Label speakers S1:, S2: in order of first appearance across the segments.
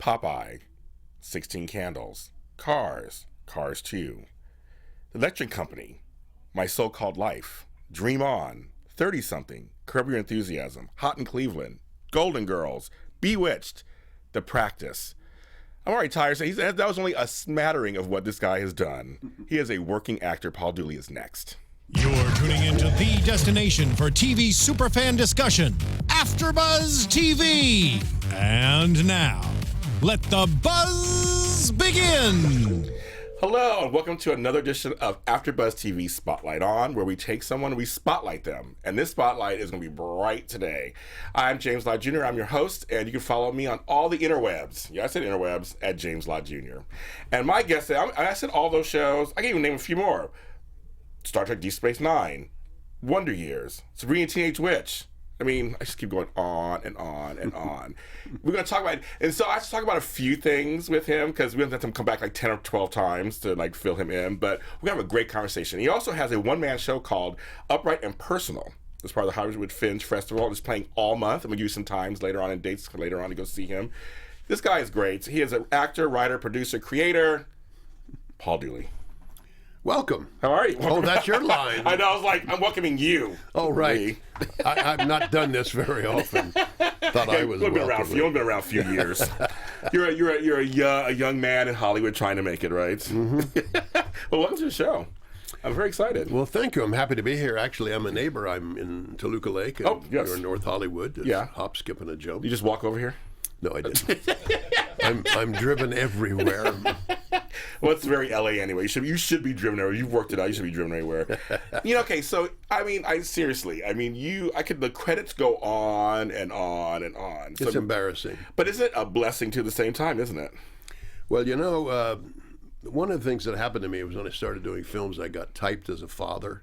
S1: Popeye, 16 Candles, Cars, Cars 2, The Electric Company, My So-Called Life, Dream On, 30-something, Curb Your Enthusiasm, Hot in Cleveland, Golden Girls, Bewitched, The Practice. I'm already tired. That was only a smattering of what this guy has done. He is a working actor. Paul Dooley is next.
S2: You're tuning into the destination for TV superfan discussion, AFTERBUZZ TV. And now, let the buzz begin.
S1: Hello, and welcome to another edition of AFTERBUZZ TV Spotlight On, where we take someone and we spotlight them. And this spotlight is going to be bright today. I'm James Lott Jr. I'm your host, and you can follow me on all the interwebs. Yeah, I said interwebs, at James Lott Jr. And my guest, I said all those shows. I can even name a few more. Star Trek Deep Space Nine, Wonder Years, Sabrina Teenage Witch. I mean, I just keep going on and on and on. We're going to talk about it. And so I just talk about a few things with him because we have to let him come back like 10 or 12 times to like fill him in. But we're going to have a great conversation. He also has a one-man show called Upright and Personal. It's part of the Hollywood Fringe Festival. It's playing all month. I'm going to give you some times later on and dates later on to go see him. This guy is great. He is an actor, writer, producer, creator. Paul Dooley.
S3: Welcome.
S1: How are you?
S3: Oh, that's your line.
S1: I know. I was like, I'm welcoming you.
S3: Oh, right. I've not done this very often. Thought I was
S1: You've only
S3: welcome.
S1: been around a few years. You're a young man in Hollywood trying to make it, right? Mm-hmm. Well, welcome to the show. I'm very excited.
S3: Well, thank you. I'm happy to be here. Actually, I'm a neighbor. I'm in Toluca Lake.
S1: Oh, yes.
S3: You're in North Hollywood. It's
S1: yeah.
S3: Hop, skip, and a jump.
S1: You just walk over here?
S3: No, I didn't. I'm driven everywhere.
S1: Well, it's very LA anyway. You should be driven everywhere. You've worked it out. You should be driven everywhere. Okay. So seriously. The credits go on and on and on.
S3: It's embarrassing.
S1: But isn't it a blessing to the same time? Isn't it?
S3: Well, one of the things that happened to me was when I started doing films, I got typed as a father.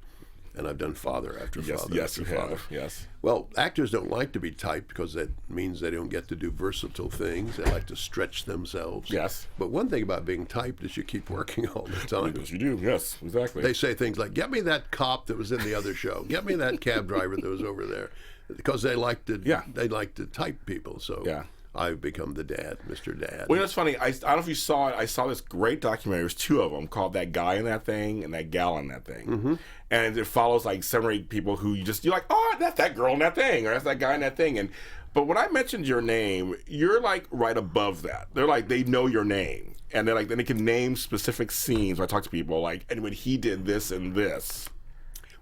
S3: And I've done father after father.
S1: Yes,
S3: after
S1: you
S3: father.
S1: have. Yes.
S3: Well, actors don't like to be typed because that means they don't get to do versatile things. They like to stretch themselves.
S1: Yes.
S3: But one thing about being typed is you keep working all the time.
S1: Yes, you do. Yes, exactly.
S3: They say things like, get me that cop that was in the other show. Get me that cab driver that was over there. Because they like to type people. So
S1: yeah.
S3: I've become the dad, Mr. Dad.
S1: Well, it's funny. I don't know if you saw it. I saw this great documentary. There's two of them called That Guy in That Thing and That Gal in That Thing. Mm-hmm. And it follows like 7 or 8 people who you're like, oh, that's that girl in that thing, or that's that guy in that thing. But when I mentioned your name, you're like right above that. They're like, they know your name. And they're like, then they can name specific scenes when I talk to people, like, and when he did this and this.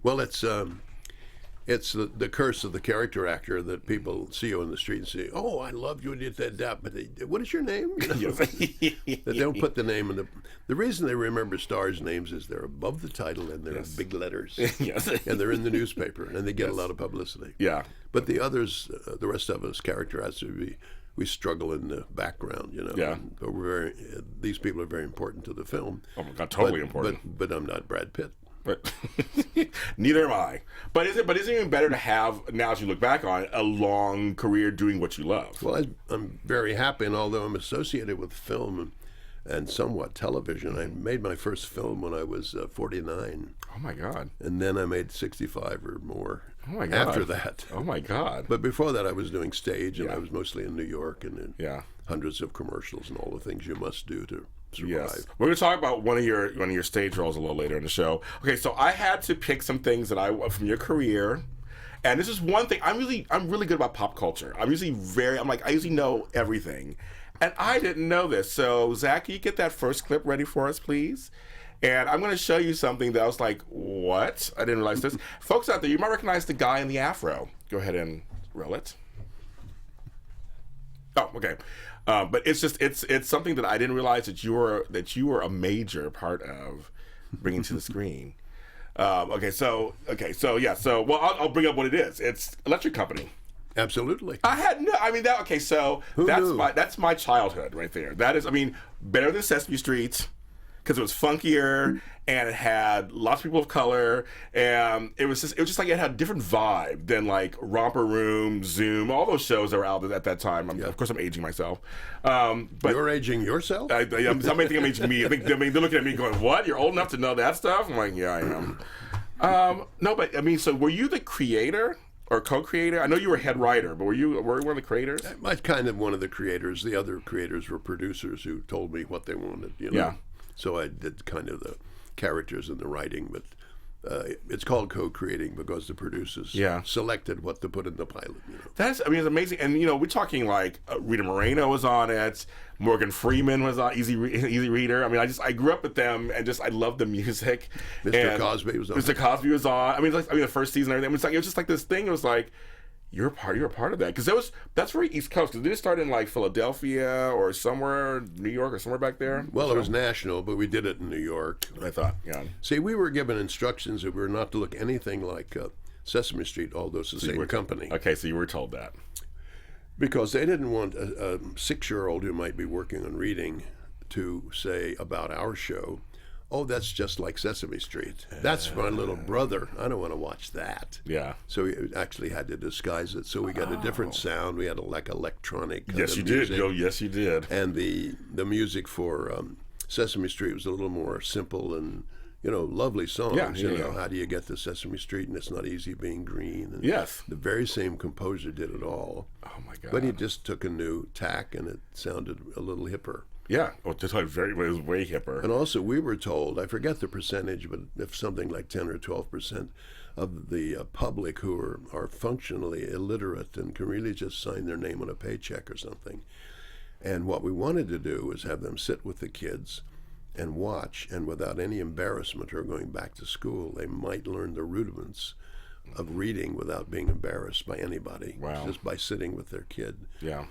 S3: Well, it's the curse of the character actor that people see you on the street and say, "Oh, I love you," and you did that. But what is your name? They don't put the name in the reason they remember stars' names is they're above the title and they're in big letters.
S1: Yes.
S3: And they're in the newspaper and they get a lot of publicity.
S1: Yeah.
S3: But the others, the rest of us, character actors, we struggle in the background.
S1: Yeah.
S3: But these people are very important to the film.
S1: Oh my God, totally important.
S3: But I'm not Brad Pitt.
S1: But neither am I. But isn't it even better to have, now as you look back on it, a long career doing what you love?
S3: Well, I'm very happy, and although I'm associated with film and somewhat television, I made my first film when I was 49.
S1: Oh my God.
S3: And then I made 65 or more.
S1: Oh my God.
S3: After that.
S1: Oh my God.
S3: But before that I was doing stage, and I was mostly in New York and in hundreds of commercials and all the things you must do to survive.
S1: Yes. We're going to talk about one of your stage roles a little later in the show. Okay, so I had to pick some things from your career. And this is one thing, I'm really good about pop culture. I usually know everything. And I didn't know this. So Zach, can you get that first clip ready for us, please? And I'm going to show you something that I was like, what? I didn't realize this. Folks out there, you might recognize the guy in the afro. Go ahead and roll it. Oh, okay. But it's something that I didn't realize that you were a major part of bringing to the screen. I'll bring up what it is. It's Electric Company.
S3: Absolutely.
S1: I had no. I mean that. Okay, so that's my childhood right there. That is, better than Sesame Street. Because it was funkier and it had lots of people of color, and it was just like it had a different vibe than like Romper Room, Zoom, all those shows that were out at that time. Of course, I'm aging myself. But
S3: you're aging yourself.
S1: Somebody think I'm aging me. They're looking at me going, "What? You're old enough to know that stuff?" I'm like, "Yeah, I am." No, but so were you the creator or co-creator? I know you were head writer, but were you one of the creators?
S3: I'm kind of one of the creators. The other creators were producers who told me what they wanted. You know?
S1: Yeah.
S3: So I did kind of the characters and the writing, but it's called co-creating because the producers selected what to put in the pilot. You know?
S1: It's amazing. And, we're talking like Rita Moreno was on it. Morgan Freeman was on Easy Reader. I grew up with them and I loved the music.
S3: Mr. Cosby was on.
S1: Mr. Cosby was on. The first season and everything. It was just like this thing. It was like, you're a part of that. Because that's very East Coast. Because did it start in like Philadelphia or somewhere, New York or somewhere back there?
S3: Well, it was national, but we did it in New York.
S1: I thought, yeah.
S3: See, we were given instructions that we were not to look anything like Sesame Street, although it's the same company.
S1: Okay, so you were told that.
S3: Because they didn't want a 6-year-old who might be working on reading to say about our show, oh, that's just like Sesame Street. That's my little brother. I don't want to watch that.
S1: Yeah.
S3: So we actually had to disguise it. So we got a different sound. We had electronic.
S1: Yes, you did. Oh, yes, you did.
S3: And the music for Sesame Street was a little more simple and, lovely songs.
S1: Yeah.
S3: How do you get to Sesame Street? And it's not easy being green. And
S1: yes.
S3: The very same composer did it all.
S1: Oh, my God.
S3: But he just took a new tack and it sounded a little hipper.
S1: Yeah, it was way hipper.
S3: And also, we were told, I forget the percentage, but if something like 10 or 12% of the public who are functionally illiterate and can really just sign their name on a paycheck or something. And what we wanted to do was have them sit with the kids and watch, and without any embarrassment or going back to school, they might learn the rudiments of reading without being embarrassed by anybody.
S1: Wow.
S3: Just by sitting with their kid.
S1: Yeah.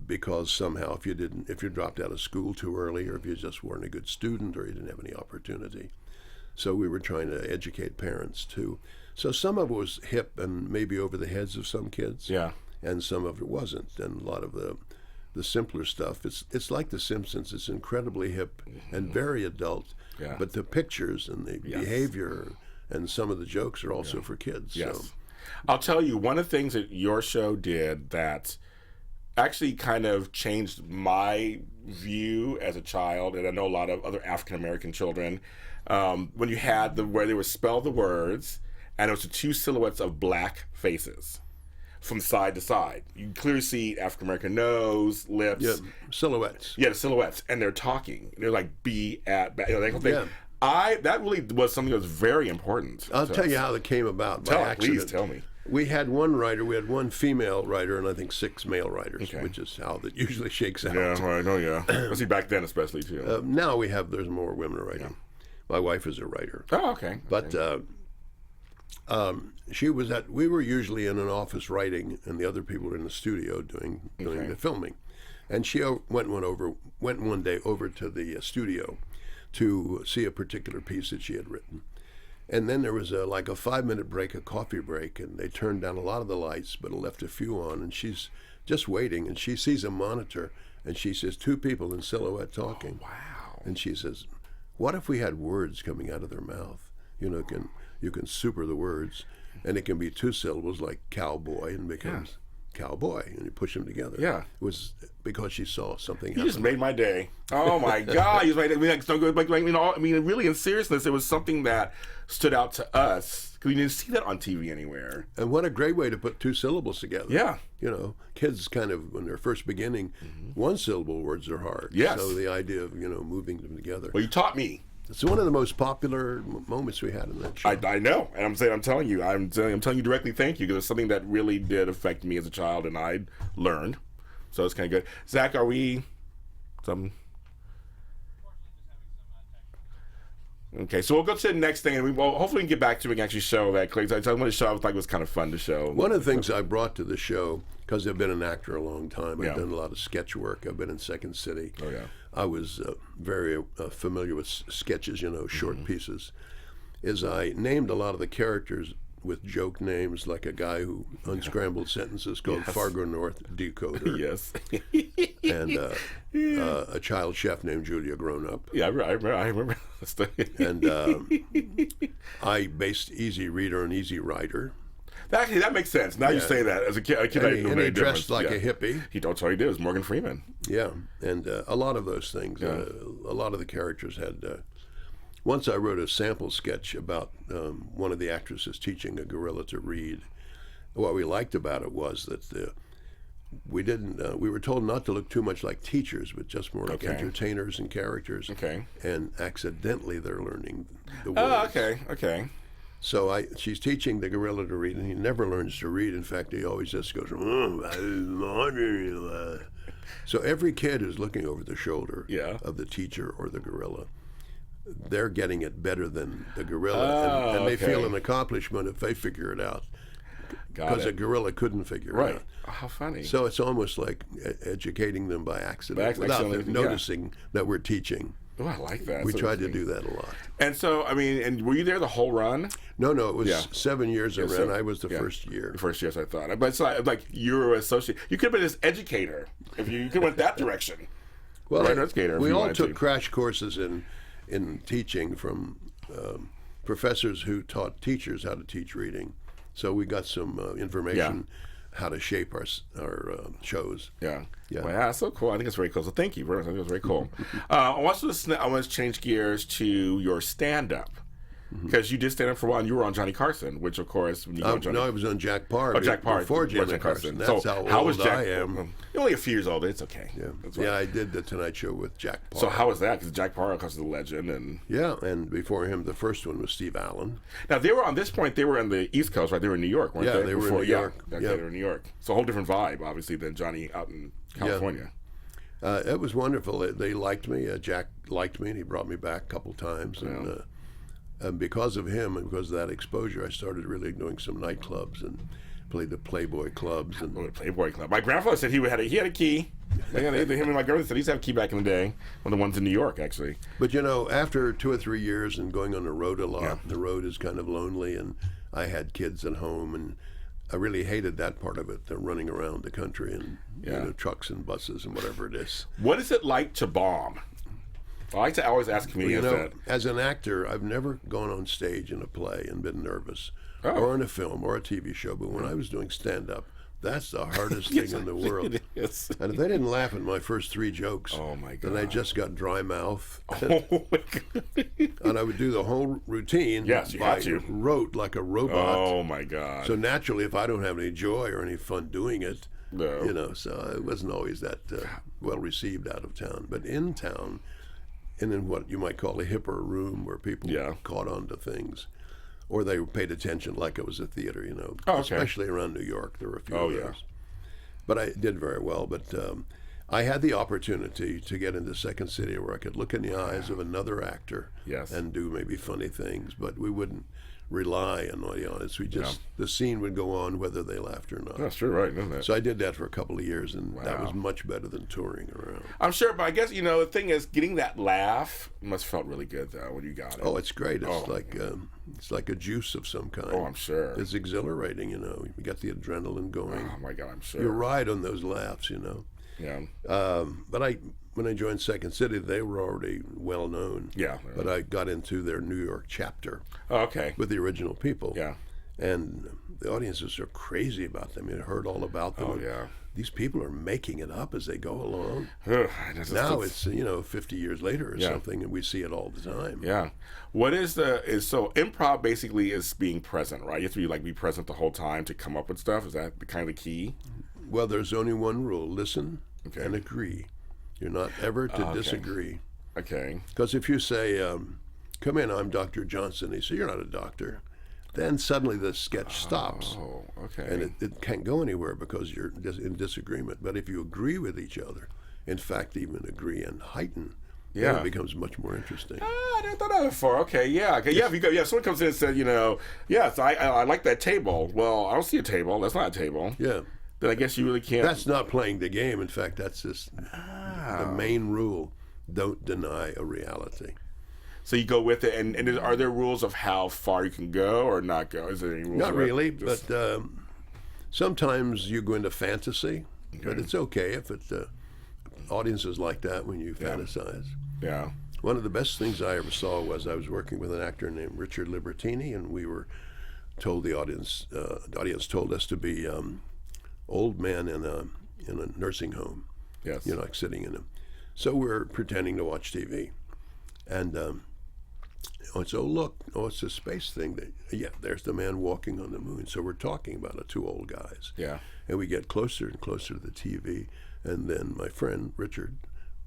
S3: Because somehow if you dropped out of school too early, or if you just weren't a good student, or you didn't have any opportunity. So we were trying to educate parents too. So some of it was hip and maybe over the heads of some kids.
S1: Yeah.
S3: And some of it wasn't. And a lot of the simpler stuff, it's like The Simpsons. It's incredibly hip and very adult.
S1: Yeah.
S3: But the pictures and the behavior and some of the jokes are also for kids.
S1: Yes.
S3: So.
S1: I'll tell you, one of the things that your show did that actually kind of changed my view as a child, and I know a lot of other African American children, when you had where they would spell the words, and it was the two silhouettes of black faces from side to side. You can clearly see African American nose, lips.
S3: Yeah, silhouettes.
S1: Yeah, the silhouettes, and they're talking. They're like be at, that whole thing. Yeah. That really was something that was very important.
S3: I'll tell you how it came about by accident.
S1: Please tell me.
S3: We had one writer, we had one female writer, and I think 6 male writers, which is how that usually shakes out.
S1: Yeah, I know, yeah. Especially back then, especially, too.
S3: Now there's more women writing. Yeah. My wife is a writer.
S1: Oh, okay.
S3: But we were usually in an office writing, and the other people were in the studio doing the filming. And she went one day over to the studio to see a particular piece that she had written. And then there was a 5-minute break, a coffee break, and they turned down a lot of the lights, but left a few on. And she's just waiting, and she sees a monitor, and she says, 2 people in silhouette talking.
S1: Oh, wow.
S3: And she says, what if we had words coming out of their mouth? You can super the words, and it can be 2 syllables like cowboy, and becomes cowboy, and you push them together.
S1: Yeah.
S3: It was because she saw something.
S1: You just made my day. Oh my God! You just made really in seriousness, it was something that stood out to us because we didn't see that on TV anywhere.
S3: And what a great way to put 2 syllables together.
S1: Yeah.
S3: Kids kind of when they're first beginning, 1-syllable words are hard.
S1: Yes.
S3: So the idea of moving them together.
S1: Well, you taught me.
S3: It's one of the most popular moments we had in that show.
S1: I know, and I'm telling you directly thank you, because it's something that really did affect me as a child, and I learned. So it's kind of good. Zach, are we Okay, so we'll go to the next thing, and hopefully we can get back to it and actually show that. Because I wanted to show, I thought it was kind of fun to show.
S3: One of the things I brought to the show, because I've been an actor a long time, I've
S1: Yeah.
S3: done a lot of sketch work. I've been in Second City.
S1: Oh, yeah.
S3: I was very familiar with sketches, short pieces. Is I named a lot of the characters with joke names, like a guy who unscrambled sentences called Fargo North Decoder.
S1: Yes.
S3: And a child chef named Julia Grown Up.
S1: Yeah, I remember.
S3: And I based Easy Reader and Easy Writer.
S1: Actually, that makes sense. Now you say that. As a kid,
S3: And he dressed like a hippie.
S1: That's what he did. It was Morgan Freeman.
S3: Yeah, and a lot of those things.
S1: Yeah.
S3: A lot of the characters had. Once I wrote a sample sketch about one of the actresses teaching a gorilla to read, what we liked about it was that we didn't. We were told not to look too much like teachers, but just more like entertainers and characters.
S1: Okay.
S3: And accidentally, they're learning the
S1: Oh,
S3: words.
S1: okay.
S3: So she's teaching the gorilla to read, and he never learns to read. In fact, he always just goes. So every kid who's looking over the shoulder of the teacher or the gorilla, they're getting it better than the gorilla, and they feel an accomplishment if they figure it out. Because a gorilla couldn't figure it out.
S1: Oh, how funny.
S3: So it's almost like educating them by accident without them noticing that we're teaching.
S1: Oh, I like that.
S3: We tried to do that a lot.
S1: And so, I mean, and were you there the whole run?
S3: No, it was 7 years I ran. I was the first year.
S1: The first year, as I thought. But it's like you were associate. You could have been this educator if you could have went that direction.
S3: Well,
S1: educator.
S3: We all took crash courses in teaching from professors who taught teachers how to teach reading. So we got some information how to shape our shows.
S1: Yeah. Well, that's so cool. I think it's very cool. So thank you very much. I think it was very cool. I want to change gears to your stand-up. Because you did stand up for a while, and you were on Johnny Carson, which, of course, when you were on Johnny...
S3: No, I was on Jack Parr.
S1: Oh, Jack Parr.
S3: Before Johnny Carson. That's how old I am.
S1: You're only a few years old. It's okay.
S3: Yeah, I did the Tonight Show with Jack Parr.
S1: So how was that? Because Jack Parr, of course, is a legend. And
S3: and before him, the first one was Steve Allen.
S1: Now, they were, on this point, they were on the East Coast, right? They were in New York, weren't they?
S3: They were in New York.
S1: They were in New York. So a whole different vibe, obviously, than Johnny out in California.
S3: It was wonderful. They liked me. Jack liked me, and he brought me back a couple times. And because of him and because of that exposure, I started really doing some nightclubs and played the Playboy clubs. And
S1: the Playboy Club. My grandfather said he had a key. Him and my grandmother said he used to have a key back in the day. One of the ones in New York, actually.
S3: But after 2 or 3 years and going on the road a lot, the road is kind of lonely, and I had kids at home, and I really hated that part of it, the running around the country and
S1: trucks
S3: and buses and whatever it is.
S1: What is it like to bomb? I like to always ask comedians that.
S3: As an actor, I've never gone on stage in a play and been nervous, or in a film or a TV show. But when I was doing stand-up, that's the hardest thing in the world. And if they didn't laugh at my first 3 jokes, then I just got dry mouth.
S1: Oh my God!
S3: And I would do the whole routine by rote like a robot.
S1: Oh my God!
S3: So naturally, if I don't have any joy or any fun doing it, so it wasn't always that well received out of town. But in town, and in what you might call a hipper room where people caught on to things, or they paid attention like it was a theater, especially around New York. There were a few of those. But I did very well. But I had the opportunity to get into Second City where I could look in the eyes of another actor and do maybe funny things, but we wouldn't rely on the audience. We just, the scene would go on whether they laughed or not.
S1: That's true, right, isn't it?
S3: So I did that for a couple of years, and that was much better than touring around.
S1: I'm sure, but I guess, the thing is, getting that laugh must have felt really good, though, when you got it.
S3: Oh, it's great. It's like a juice of some kind.
S1: Oh, I'm sure.
S3: It's exhilarating, You got the adrenaline going.
S1: Oh, my God, I'm sure.
S3: You ride on those laughs,
S1: Yeah.
S3: But when I joined Second City, they were already well known.
S1: Yeah.
S3: But I got into their New York chapter.
S1: Oh, okay.
S3: With the original people.
S1: Yeah.
S3: And the audiences are crazy about them. You heard all about them.
S1: Oh, yeah.
S3: These people are making it up as they go along.
S1: Now
S3: it's 50 years later or something, and we see it all the time.
S1: Yeah. What is so improv basically is being present, right? You have to be present the whole time to come up with stuff. Is that the kind of key?
S3: Well, there's only one rule: listen and agree. You're not ever to disagree.
S1: Okay.
S3: Because if you say, "Come in, I'm Dr. Johnson," they say, "You're not a doctor." Then suddenly the sketch stops.
S1: Oh, okay.
S3: And it can't go anywhere because you're in disagreement. But if you agree with each other, in fact, even agree and heighten, then it becomes much more interesting.
S1: I never thought of it before. Okay, yeah. If someone comes in and said, yes, I like that table. Well, I don't see a table. That's not a table.
S3: Yeah.
S1: Then I guess you really can't.
S3: That's not playing the game. In fact, that's just the main rule. Don't deny a reality.
S1: So you go with it, and are there rules of how far you can go or not go? Is there any rules?
S3: Not really, but sometimes you go into fantasy, but it's okay if audiences like that when you fantasize.
S1: Yeah.
S3: One of the best things I ever saw was I was working with an actor named Richard Libertini, and we were told the audience told us to be old men in a nursing home.
S1: Yes.
S3: Like sitting in them. So we're pretending to watch TV, and it's, oh, look, oh, it's a space thing. Yeah, there's the man walking on the moon. So we're talking about it, two old guys.
S1: Yeah.
S3: And we get closer and closer to the TV. And then my friend Richard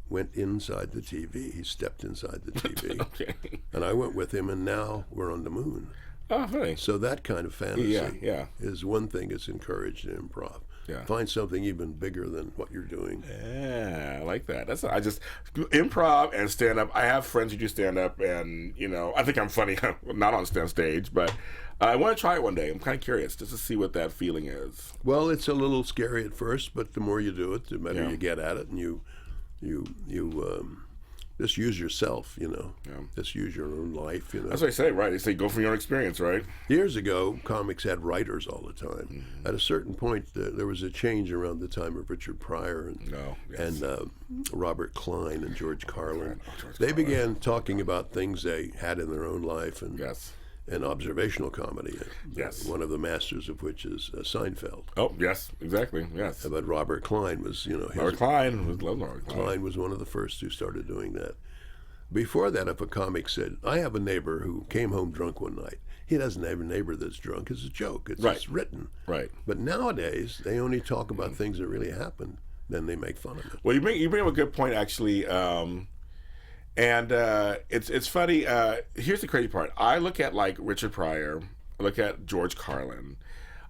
S3: went inside the TV. He stepped inside the TV.
S1: Okay.
S3: And I went with him, and now we're on the moon.
S1: Oh, funny.
S3: So that kind of fantasy
S1: Yeah.
S3: is one thing that's encouraged in improv.
S1: Yeah.
S3: Find something even bigger than what you're doing.
S1: Yeah, I like that. I just improv and stand up. I have friends who do stand up, and I think I'm funny, not on stage, but I want to try it one day. I'm kind of curious just to see what that feeling is.
S3: Well, it's a little scary at first, but the more you do it, the better you get at it, and you just use yourself, Just use your own life,
S1: That's what I say, right? They say go from your own experience, right?
S3: Years ago, comics had writers all the time.
S1: Mm-hmm.
S3: At a certain point, there was a change around the time of Richard Pryor and Robert Klein and George Carlin. They began talking about things they had in their own life and observational comedy.
S1: Yes.
S3: One of the masters of which is Seinfeld.
S1: Oh, yes, exactly, yes.
S3: But Robert Klein was,
S1: Robert Klein was Robert Klein.
S3: Klein was one of the first who started doing that. Before that, if a comic said, I have a neighbor who came home drunk one night, he doesn't have a neighbor that's drunk. It's a joke. It's just written.
S1: Right.
S3: But nowadays, they only talk about things that really happened. Then they make fun of it.
S1: Well, you bring up a good point, actually. And it's funny. Here's the crazy part. I look at like Richard Pryor. I look at George Carlin.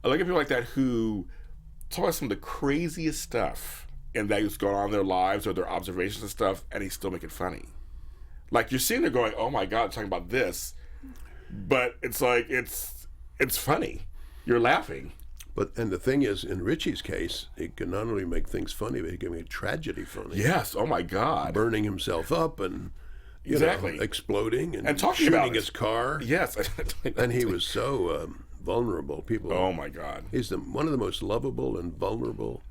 S1: I look at people like that who talk about some of the craziest stuff and that is going on in their lives or their observations and stuff, and they still make it funny. Like you're sitting there going, "Oh my God, talking about this," but it's like it's funny. You're laughing.
S3: And the thing is, in Richie's case, he can not only make things funny, but he can make tragedy funny.
S1: Yes. Oh my God.
S3: Burning himself up and exploding and
S1: talking
S3: shooting
S1: about
S3: his car.
S1: Yes.
S3: And he was so vulnerable. People.
S1: Oh my God.
S3: He's one of the most lovable and vulnerable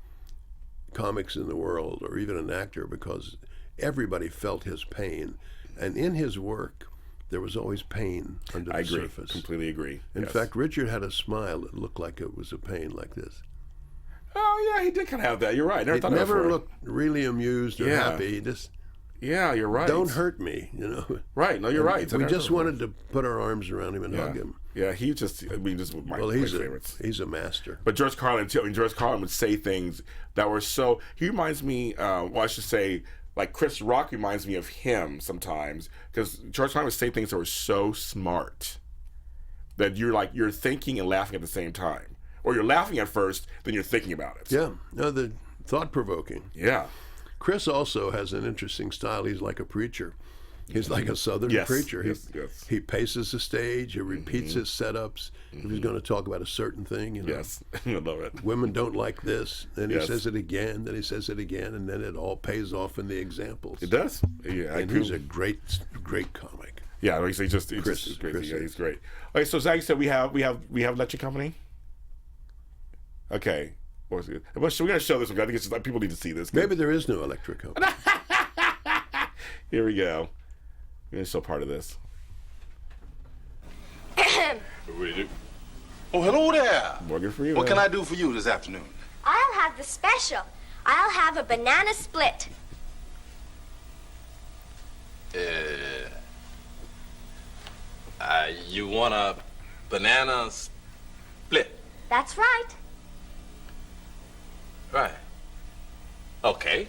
S3: comics in the world, or even an actor, because everybody felt his pain, and in his work, there was always pain under the surface.
S1: Completely agree.
S3: In fact, Richard had a smile that looked like it was a pain like this.
S1: Oh yeah, he did kind of have that. You're right.
S3: He never looked really amused or happy. He just
S1: you're right.
S3: Don't hurt me,
S1: Right. No, you're right.
S3: We just wanted to put our arms around him and hug him.
S1: Yeah, he just was my favorites.
S3: He's a master.
S1: But George Carlin too. I mean, George Carlin would say things that were so. He reminds me. Well, I should say. Like Chris Rock reminds me of him sometimes, because George Carlin would say things that were so smart that you're thinking and laughing at the same time, or you're laughing at first, then you're thinking about it.
S3: Yeah, no, the thought-provoking.
S1: Yeah.
S3: Chris also has an interesting style. He's like a preacher. He's like a Southern preacher. He paces the stage. He repeats his setups. If he's going to talk about a certain thing,
S1: Yes, I love it.
S3: Women don't like this. Then he says it again. Then he says it again, and then it all pays off in the examples.
S1: It does. Yeah,
S3: and he's a great comic.
S1: Yeah, he's great. Yeah, he's great. Okay, so Zach said we have Electric Company. Okay. We're gonna show this one. I think it's just like people need to see this.
S3: Maybe there is no Electric Company.
S1: Here we go. I'm gonna show part of this.
S4: Oh, hello there.
S1: Morgan for you.
S4: What can I do for you this afternoon?
S5: I'll have the special. I'll have a banana split.
S4: You want a banana split?
S5: That's right.
S4: Right. Okay.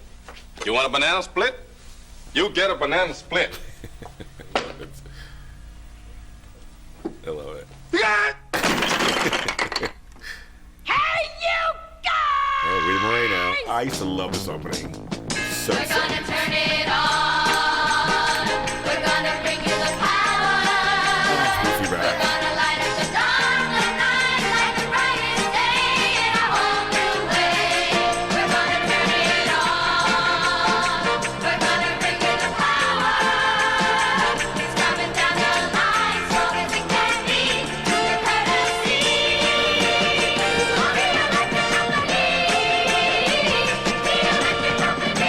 S4: You want a banana split? You get a banana split.
S1: I love it.
S5: Hey, you guys!
S1: Oh, Rita Moreno. I used to love this opening. So
S5: We're gonna turn it on. We're gonna bring you the power.
S1: Goofy
S5: We're
S1: back.
S5: gonna light up the dark night like the brightest day in a whole new way. We're gonna turn it on. We're gonna bring you the power. It's coming down the line, strong as it can be. To your courtesy. On the electric company. The electric company.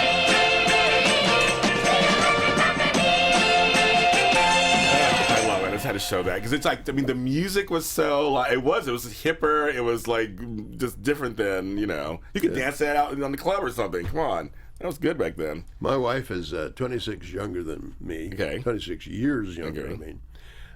S1: I love it. I just had to show that because it's like the music was so like it was hipper. It was like just different than you could dance that out on the club or something. Come on, that was good back then.
S3: My wife is 26 younger than me.
S1: Okay.
S3: 26 years younger.
S1: Okay.
S3: I mean,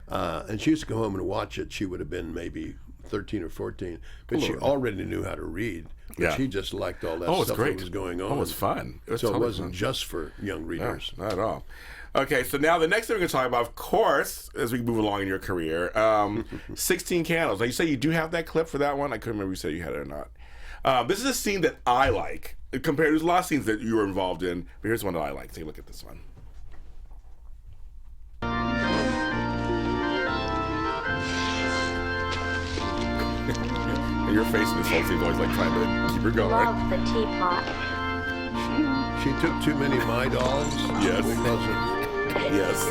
S3: And she used to go home and watch it. She would have been maybe 13 or 14, but she already knew how to read. But she just liked all that stuff that was going on.
S1: Oh, it was fun. It was
S3: so
S1: totally
S3: it wasn't
S1: fun.
S3: just for young readers.
S1: No, not at all. Okay, so now the next thing we're going to talk about, of course, as we move along in your career, 16 Candles. Now, you say you do have that clip for that one? I couldn't remember if you said you had it or not. This is a scene that I like. Compared, there's a lot of scenes that you were involved in, but here's one that I like. Take a look at this one. And your face in this whole scene is always like trying to keep her going.
S6: Love the teapot.
S3: She took too many My Dogs.
S1: Yes.
S3: Because of,
S1: Yes.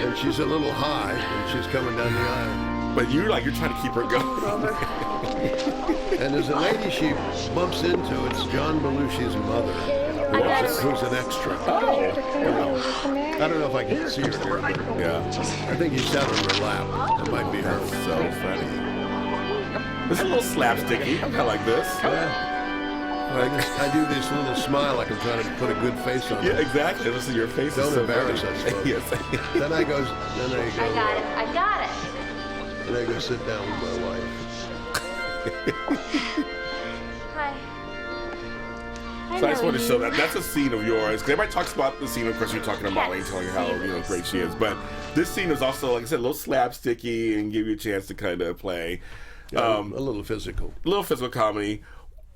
S3: and she's a little high, and she's coming down the aisle.
S1: But you're trying to keep her going.
S3: And there's a lady she bumps into. It's John Belushi's mother, who's an extra.
S1: Oh.
S3: I don't know if I can see her here, but
S1: Yeah.
S3: I think he sat on her lap. That might be her.
S1: So funny. This is a little slapsticky. I like this.
S3: Yeah. I do this little smile like I'm trying to put a good face on
S1: Yeah,
S3: it.
S1: exactly. This is your face.
S3: Don't
S1: is so
S3: embarrass
S1: funny.
S3: us, folks.
S1: Yes.
S3: Then I go,
S6: I got it.
S3: and I go sit down with my wife.
S6: Hi.
S1: So I just want to show that that's a scene of yours. 'Cause everybody talks about the scene, of course, you're talking to Molly and telling her how great she is. But this scene is also, like I said, a little slapsticky and give you a chance to kind of play.
S3: A little physical.
S1: A little physical comedy.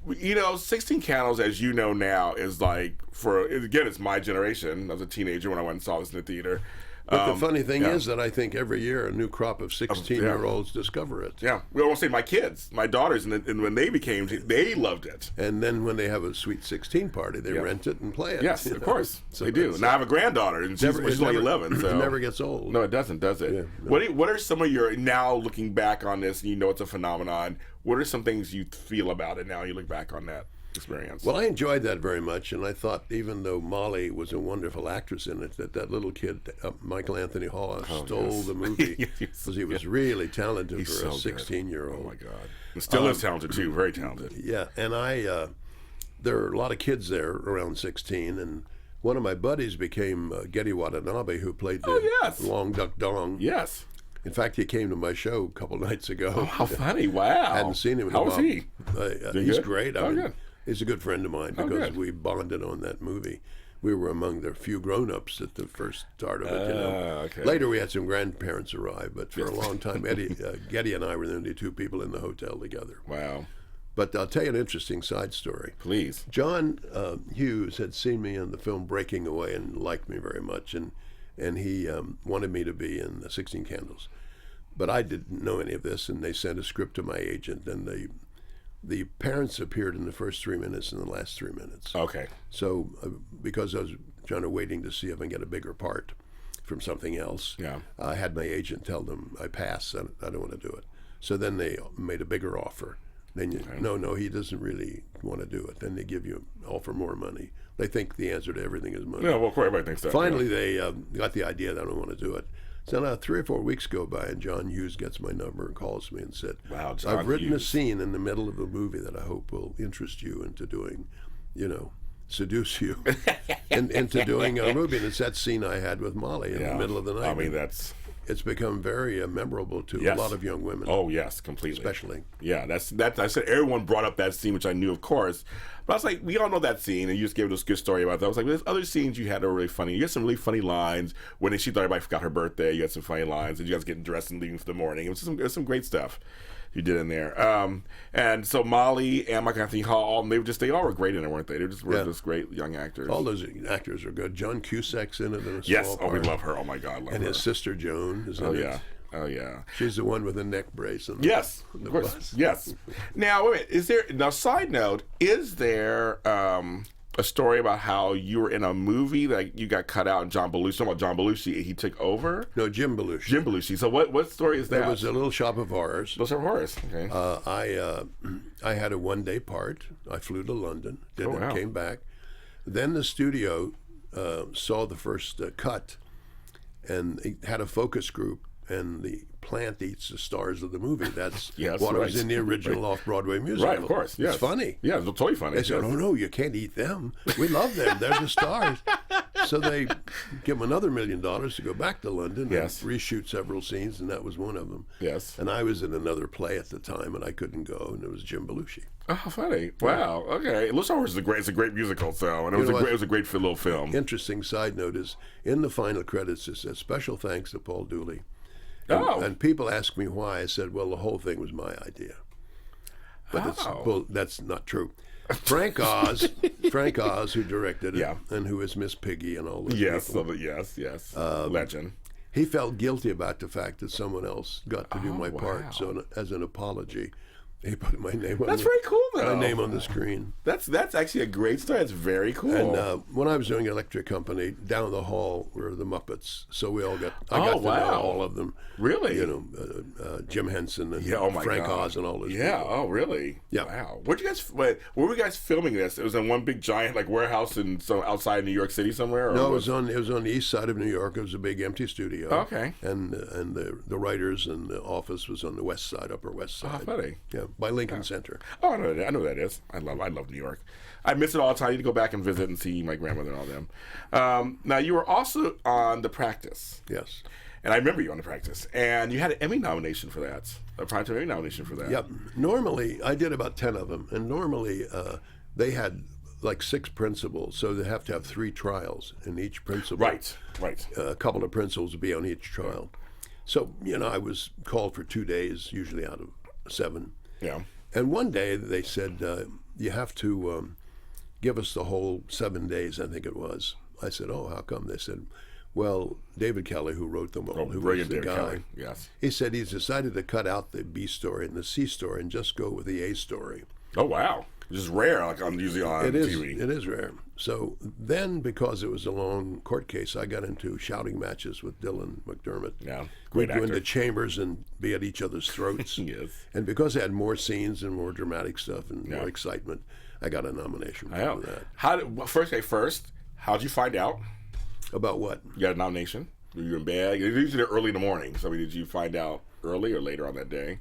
S1: 16 Candles, as you know now, is like, it's my generation. I was a teenager when I went and saw this in the theater.
S3: But the funny thing is that I think every year a new crop of 16-year-olds
S1: yeah.
S3: discover it.
S1: Yeah, we won't say my kids, my daughters, and when they loved it.
S3: And then when they have a sweet 16 party, they rent it and play it.
S1: Yes, of course,
S3: So
S1: they do. And I have a granddaughter, and she's only 11. So
S3: It never gets old.
S1: No, it doesn't, does it?
S3: Yeah, no.
S1: What are some of your, now looking back on this, and you know it's a phenomenon, what are some things you feel about it now you look back on that experience?
S3: Well, I enjoyed that very much, and I thought even though Molly was a wonderful actress in it, that little kid, Michael Anthony Hall, stole the movie because he was really talented
S1: He's
S3: for a
S1: so good.
S3: 16-year-old.
S1: Oh my God. And still is talented too, very talented.
S3: Yeah, and there are a lot of kids there around 16, and one of my buddies became Getty Watanabe, who played the Long Duck Dong.
S1: Yes.
S3: In fact, he came to my show a couple nights ago.
S1: Oh, how funny. Wow.
S3: Hadn't seen him in a
S1: How
S3: while.
S1: was he?
S3: He's
S1: good?
S3: great. I
S1: Oh,
S3: mean,
S1: good.
S3: he's a good friend of mine because
S1: good.
S3: we bonded on that movie. We were among the few grown-ups at the first start of it.
S1: Okay.
S3: Later, we had some grandparents arrive, but for a long time, Getty and I were the only two people in the hotel together.
S1: Wow.
S3: But I'll tell you an interesting side story.
S1: Please.
S3: John Hughes had seen me in the film Breaking Away and liked me very much, and he wanted me to be in 16 Candles. But I didn't know any of this, and they sent a script to my agent, and the parents appeared in the first 3 minutes and the last 3 minutes.
S1: Okay.
S3: So because I was kind of waiting to see if I can get a bigger part from something else, I had my agent tell them I pass, I don't want to do it. So then they made a bigger offer. Then no, he doesn't really want to do it. Then they offer more money. They think the answer to everything is money.
S1: Yeah, well, of course, everybody thinks that.
S3: Finally, they got the idea that I don't want to do it. So now 3 or 4 weeks go by, and John Hughes gets my number and calls me and said,
S1: Wow, John
S3: I've written a
S1: Hughes.
S3: scene in the middle of the movie that I hope will interest you into doing, seduce you into doing a movie. And it's that scene I had with Molly in the middle of the night.
S1: I mean,
S3: It's become very memorable to a lot of young women.
S1: Oh, yes, completely.
S3: Especially.
S1: Yeah, that's I said everyone brought up that scene, which I knew, of course. But I was like, we all know that scene, and you just gave us a good story about that. I was like, there's other scenes you had that were really funny. You had some really funny lines. When she thought everybody forgot her birthday, you had some funny lines, and you guys getting dressed and leaving for the morning. It was some great stuff you did in there. And so Molly and Michael Anthony Hall, they all were great in it, weren't they? They were just great young actors.
S3: All those actors are good. John Cusack's in it in a
S1: Yes,
S3: small
S1: we
S3: part.
S1: love her. Oh my God, love
S3: And
S1: her.
S3: his sister Joan is in it.
S1: Oh yeah.
S3: She's the one with the neck brace. And
S1: Yes,
S3: the
S1: of course.
S3: bus.
S1: Yes. Now, wait a minute. Side note, is there a story about how you were in a movie that you got cut out and John Belushi, he took over?
S3: No, Jim Belushi.
S1: Jim Belushi. So what story is that?
S3: It was a Little Shop of Horrors.
S1: Those are horrors. Okay.
S3: I had a one-day part. I flew to London, did it,
S1: wow.
S3: came back. Then the studio saw the first cut, and it had a focus group, and the plant eats the stars of the movie. That's
S1: Yes,
S3: what
S1: right.
S3: was in the original off-Broadway musical.
S1: Right, of course. Yes.
S3: It's funny.
S1: Yeah, it's totally funny.
S3: They said,
S1: yes.
S3: "Oh no, you can't eat them. We love them. They're the stars." So they give him another $1 million to go back to London
S1: Yes.
S3: and reshoot several scenes, and that was one of them.
S1: Yes.
S3: And I was in another play at the time, and I couldn't go, and it was Jim Belushi.
S1: Oh, funny! Wow. Okay. Lost Hours is a great musical. So, and it was a great little film.
S3: Interesting side note is in the final credits it says special thanks to Paul Dooley. And,
S1: Oh.
S3: and people ask me why. I said, well, the whole thing was my idea. But that's not true. Frank Oz, who directed it,
S1: Yeah.
S3: and who is Miss Piggy and all those
S1: Yes.
S3: people,
S1: Yes. Legend.
S3: he felt guilty about the fact that someone else got to do my
S1: wow.
S3: part. So as an apology, he put my name on
S1: That's very cool, though.
S3: my name on the screen.
S1: That's actually a great story. It's very cool.
S3: And when I was doing Electric Company, down the hall were the Muppets. So we all got I got to know
S1: wow.
S3: all of them.
S1: Really?
S3: You know, Jim Henson and
S1: Yeah, oh my
S3: Frank
S1: God.
S3: Oz and all those
S1: Yeah.
S3: people.
S1: Oh, really?
S3: Yeah.
S1: Wow. Where were you guys filming this? It was in one big giant warehouse in outside New York City somewhere. Or
S3: No, it was on the east side of New York. It was a big empty studio.
S1: Okay.
S3: And the writers and the office was on the west side, Upper West Side.
S1: funny.
S3: Yeah, by Lincoln Center.
S1: Oh, I know what that is. I love New York. I miss it all the time. I need to go back and visit and see my grandmother and all them. Now you were also on The Practice.
S3: Yes.
S1: And I remember you on The Practice, and you had an Emmy nomination for that, a Primetime Emmy nomination for that.
S3: Yep. Normally, I did about 10 of them, and normally they had like 6 principals, so they have to have 3 trials, and each principal,
S1: Right.
S3: a couple of principals would be on each trial. So, I was called for 2 days, usually out of 7.
S1: Yeah.
S3: And one day they said, you have to give us the whole 7 days, I think it was. I said, oh, how come? They said, well, David Kelly, who wrote them all, who was
S1: Brilliant,
S3: the
S1: David
S3: guy,
S1: Kelly. Yes.
S3: he said he's decided to cut out the B story and the C story and just go with the A story.
S1: Oh wow, which is rare. I'm usually on TV.
S3: It is rare. So then, because it was a long court case, I got into shouting matches with Dylan McDermott.
S1: Yeah,
S3: We'd
S1: great
S3: go
S1: actor.
S3: into chambers and be at each other's throats.
S1: Yes.
S3: And because I had more scenes and more dramatic stuff and
S1: Yeah.
S3: more excitement, I got a nomination
S1: I know.
S3: for that.
S1: First, how'd you find out
S3: About what?
S1: you got a nomination? Were you in bed? You're usually early in the morning. So did you find out early or later on that day?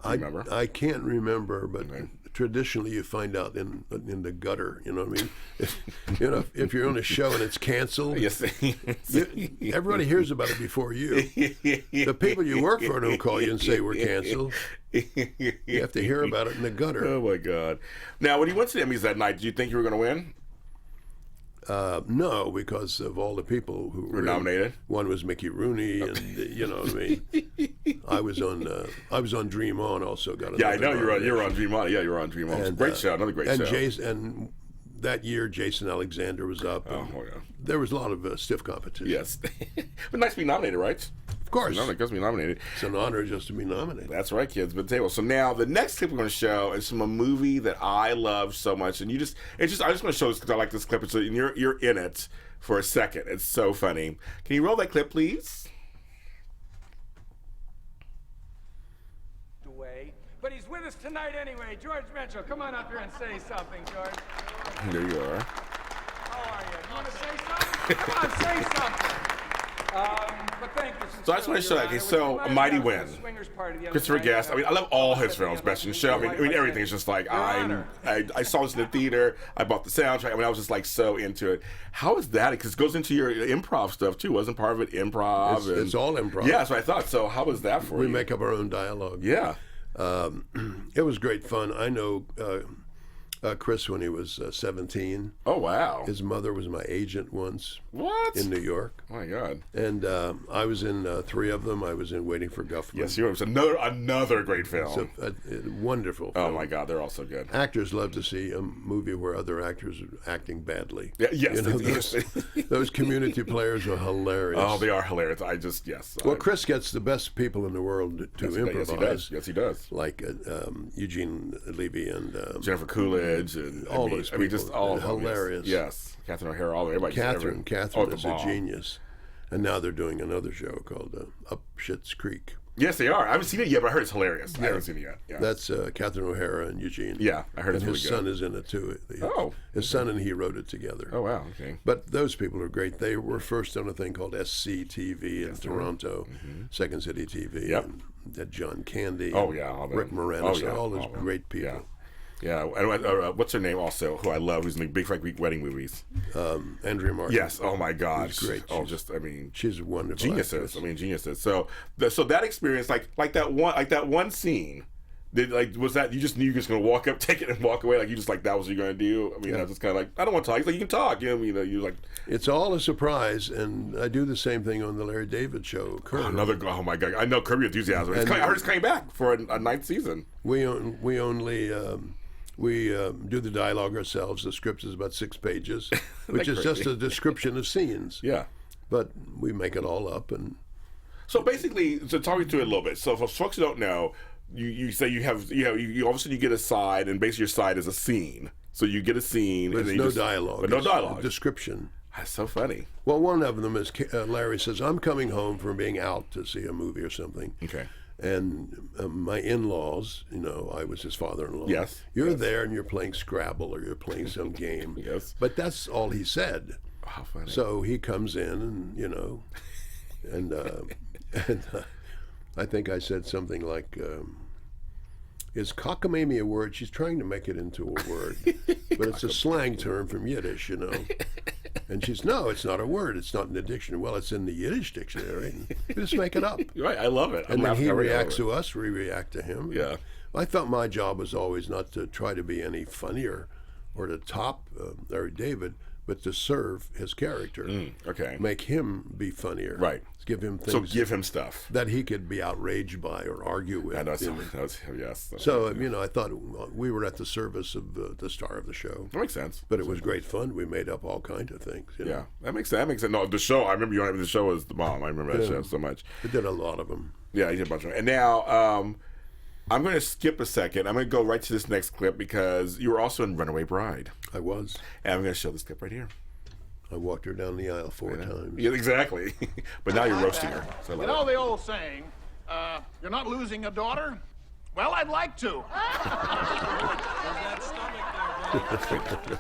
S1: Do you remember?
S3: I can't remember, but traditionally you find out in the gutter. You know what I mean? If you're on a show and it's canceled,
S1: Yes.
S3: everybody hears about it before you. The people you work for don't call you and say we're canceled. You have to hear about it in the gutter.
S1: Oh my God! Now, when you went to the Emmys that night, did you think you were going to win?
S3: No, because of all the people who
S1: Were nominated?
S3: One was Mickey Rooney, and you know what I mean. I was on Dream On. Also got
S1: Yeah, I
S3: another
S1: know you were on
S3: nomination.
S1: Dream On. Yeah, you were on Dream On.
S3: And,
S1: Great show, another great
S3: and
S1: show.
S3: And that year, Jason Alexander was up.
S1: Oh,
S3: and
S1: yeah.
S3: There was a lot of stiff competition.
S1: Yes, but nice to be nominated, right?
S3: Of course.
S1: No, nice to be nominated.
S3: It's an honor just to be nominated.
S1: That's right, kids. But table. So now the next clip we're going to show is from a movie that I love so much, and I'm just going to show this because I like this clip. So you're in it for a second. It's so funny. Can you roll that clip, please?
S7: Away. But he's with us tonight anyway. George Mitchell, come on up here and say something, George.
S1: There you are.
S7: How are you? You want to say something? Come on, say something. But thank you.
S1: So I just want to show that. Okay, so A Mighty Wind. Christopher Guest. I mean, I love all his films. Best in Show. I mean, everything is just like I saw this in the theater. I bought the soundtrack. I mean, I was just like so into it. How is that? Because it goes into your improv stuff too. Wasn't part of it improv?
S3: It's all improv.
S1: Yeah, that's what I thought. So how was that for you?
S3: We make up our own dialogue.
S1: Yeah.
S3: It was great fun. I know Chris when he was 17.
S1: Oh wow.
S3: His mother was my agent once
S1: What?
S3: in New York.
S1: Oh my God.
S3: And I was in 3 of them. I was in Waiting for Guffman.
S1: Yes, you were. It was another great film.
S3: It's a wonderful
S1: Oh
S3: film.
S1: my God, they're all so good.
S3: Actors love to see a movie where other actors are acting badly.
S1: Yeah, yes,
S3: You know,
S1: yes.
S3: those community players are hilarious.
S1: Oh, they are hilarious. Yes.
S3: Well, Chris gets the best people in the world to
S1: Yes,
S3: improvise.
S1: he does. Yes, he does.
S3: Like Eugene Levy and
S1: Jennifer Coolidge and
S3: all those
S1: I mean, just
S3: people.
S1: all of them,
S3: Hilarious.
S1: Yes. Catherine O'Hara, all everybody.
S3: Catherine
S1: Oh,
S3: is a genius. And now they're doing another show called Up Schitt's Creek.
S1: Yes, they are. I haven't seen it yet, but I heard it's hilarious. I haven't seen it yet. Yeah.
S3: That's Catherine O'Hara and Eugene.
S1: Yeah, I heard
S3: and
S1: it's
S3: his
S1: really
S3: son
S1: good.
S3: is in it too.
S1: Oh,
S3: His son and he wrote it together.
S1: Oh wow. Okay.
S3: But those people are great. They were first on a thing called SCTV in Toronto, Second City TV.
S1: Yep.
S3: And that John Candy.
S1: Oh yeah. All them.
S3: Rick Moranis.
S1: Oh, yeah.
S3: All those
S1: them.
S3: great people.
S1: Yeah. Yeah, and what's her name also, who I love, who's in the Big Fat Greek Wedding movies?
S3: Andrea Martin.
S1: Yes, oh my God.
S3: She's great. She's a wonderful
S1: geniuses.
S3: actress.
S1: I mean, geniuses. So that experience, like that one scene, was that you just knew you were just gonna walk up, take it, and walk away? Like you just that was what you're gonna do? I mean, I was just kind of like, I don't want to talk. He's like, you can talk. You know, you're like.
S3: It's all a surprise, and I do the same thing on the Larry David show.
S1: Oh my God! I know Curb Your Enthusiasm. I heard it's coming back for a ninth season.
S3: We only do the dialogue ourselves. The script is about 6 pages, which is just a description of scenes.
S1: Yeah,
S3: but we make it all up. And
S1: so basically, so talk me through it a little bit. So for folks who don't know. You say you all of a sudden you get a side, and basically your side is a scene. So you get a scene,
S3: but
S1: and
S3: there's no dialogue.
S1: But no dialogue.
S3: Description.
S1: That's so funny.
S3: Well, one of them is Larry says, "I'm coming home from being out to see a movie or something."
S1: Okay.
S3: And my in-laws, I was his father-in-law.
S1: Yes.
S3: You're there, and you're playing Scrabble or you're playing some game.
S1: Yes.
S3: But that's all he said.
S1: How funny.
S3: So he comes in, and I think I said something like, is cockamamie a word? She's trying to make it into a word, but it's a slang term from Yiddish, And she's, no, it's not a word. It's not in the dictionary. Well, it's in the Yiddish dictionary. And we just make it up.
S1: Right, I love it.
S3: And then he reacts to us, we react to him.
S1: Yeah.
S3: I thought my job was always not to try to be any funnier or to top Larry David, but to serve his character.
S1: Okay.
S3: Make him be funnier.
S1: Right.
S3: Give him things.
S1: So give him stuff
S3: that he could be outraged by or argue with.
S1: Yes.
S3: So, I thought we were at the service of the star of the show.
S1: That makes sense.
S3: But it was great fun. We made up all kinds of things.
S1: Yeah, that makes sense. No, the show, I remember the show was The Bomb. I remember that show so much.
S3: We did a lot of them.
S1: Yeah, you did a bunch of them. And now, I'm going to skip a second. I'm going to go right to this next clip because you were also in Runaway Bride.
S3: I was.
S1: And I'm going to show this clip right here.
S3: I walked her down the aisle 4 times.
S1: Yeah, exactly. But now you're roasting her. So
S8: You know the old saying, you're not losing a daughter? Well, I'd like to.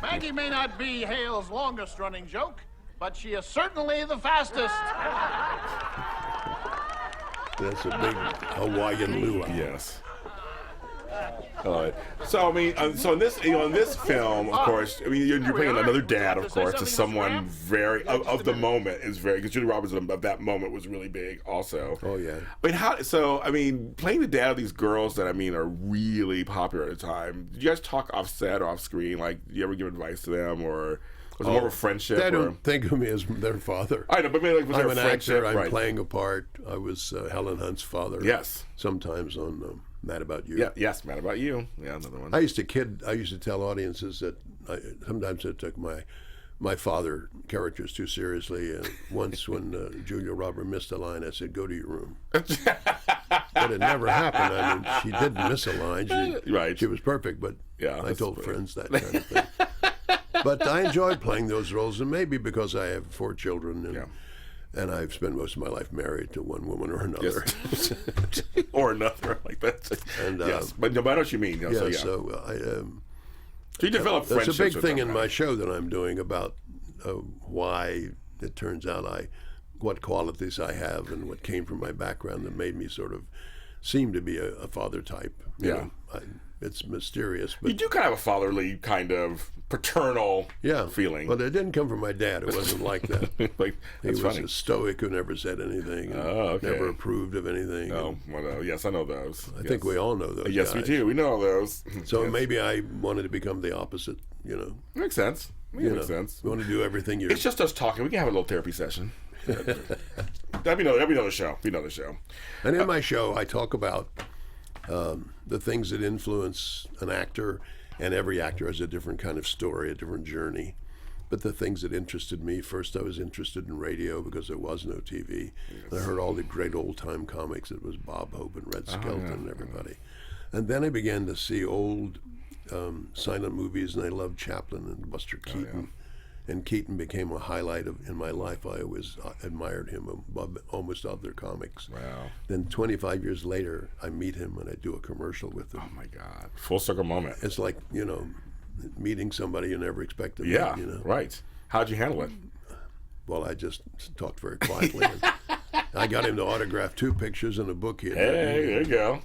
S8: Maggie may not be Hale's longest running joke, but she is certainly the fastest.
S3: That's a big Hawaiian luau.
S1: Yes. So I mean, so in this film, of course, I mean you're playing another dad, of course, to someone very of the moment is very because Julie Roberts of that moment was really big, also.
S3: Oh yeah.
S1: I mean, I mean, playing the dad of these girls that are really popular at the time. Did you guys talk off set or off screen? Like, do you ever give advice to them, or was it more of a friendship?
S3: They don't think of me as their father.
S1: I know, but maybe was there
S3: I'm
S1: a
S3: an
S1: friendship?
S3: actor. I'm
S1: Right.
S3: playing a part. I was Helen Hunt's father.
S1: Yes.
S3: Sometimes on Mad About You.
S1: Yeah. Yes. Mad About You. Yeah. Another one.
S3: I used to tell audiences that sometimes I took my father characters too seriously. Once when Julia Roberts missed a line, I said, "Go to your room." But it never happened. I mean, she didn't miss a line. She was perfect, but
S1: Yeah,
S3: I told friends that kind of thing. But I enjoyed playing those roles, and maybe because I have 4 children, and I've spent most of my life married to one woman or another.
S1: Yes. Or another, like that.
S3: And,
S1: yes, but I know what you mean.
S3: So
S1: you develop friendships.
S3: That's a big
S1: with
S3: thing
S1: them,
S3: in my show that I'm doing about why it turns out what qualities I have and what came from my background that made me sort of seem to be a father type. You know, it's mysterious. But
S1: you do kind of have a fatherly, kind of paternal feeling.
S3: But it didn't come from my dad. It wasn't like that. He was
S1: funny.
S3: a stoic who never said anything. And never approved of anything.
S1: Oh, well, yes, I know those.
S3: I think we all know those.
S1: Yes,
S3: guys.
S1: we do. We know those.
S3: So maybe I wanted to become the opposite.
S1: Makes sense. Makes sense.
S3: You want to do everything
S1: It's just us talking. We can have a little therapy session. That'd be another show.
S3: And in my show, I talk about the things that influence an actor, and every actor has a different kind of story, a different journey. But the things that interested me, first I was interested in radio because there was no TV. And I heard all the great old-time comics. It was Bob Hope and Red Skelton and everybody. And then I began to see old silent movies, and I loved Chaplin and Buster Keaton. And Keaton became a highlight in my life. I always admired him above almost other comics.
S1: Wow.
S3: Then 25 years later, I meet him and I do a commercial with him.
S1: Oh my God. Full circle moment.
S3: It's like, meeting somebody you never expected to
S1: Yeah,
S3: meet,
S1: right. How'd you handle it?
S3: Well, I just talked very quietly. I got him to autograph 2 pictures and a book he had written.
S1: Hey, there you go.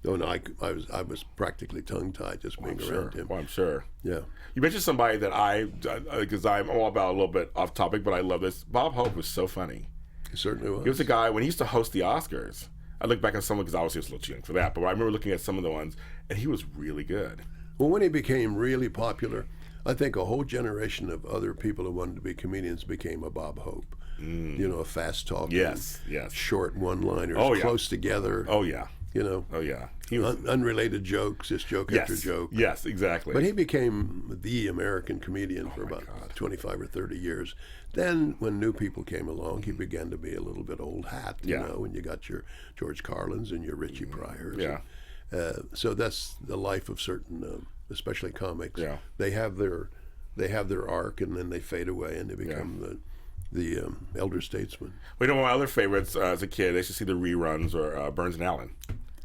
S3: Oh no, I was practically tongue tied just being around him.
S1: Well, I'm sure.
S3: Yeah.
S1: You mentioned somebody that because I'm all about a little bit off topic, but I love this. Bob Hope was so funny.
S3: He certainly was.
S1: He was a guy when he used to host the Oscars. I look back at some because obviously I was a little too young for that, but I remember looking at some of the ones, and he was really good.
S3: Well, when he became really popular, I think a whole generation of other people who wanted to be comedians became a Bob Hope. You know, a fast talking,
S1: Yes.
S3: short one-liners,
S1: Oh, yeah.
S3: close together.
S1: Oh yeah.
S3: You know,
S1: Oh yeah. He was.
S3: unrelated jokes, just joke after
S1: Yes.
S3: joke.
S1: Yes. Exactly.
S3: But he became the American comedian for about 25 or 30 years. Then, when new people came along, he began to be a little bit old hat, you know, and you got your George Carlins and your Richie Pryors.
S1: Yeah.
S3: So that's the life of certain, especially comics.
S1: Yeah.
S3: They have their arc, and then they fade away, and they become the elder statesman.
S1: We know one of my other favorites as a kid. I used to see the reruns or Burns and Allen.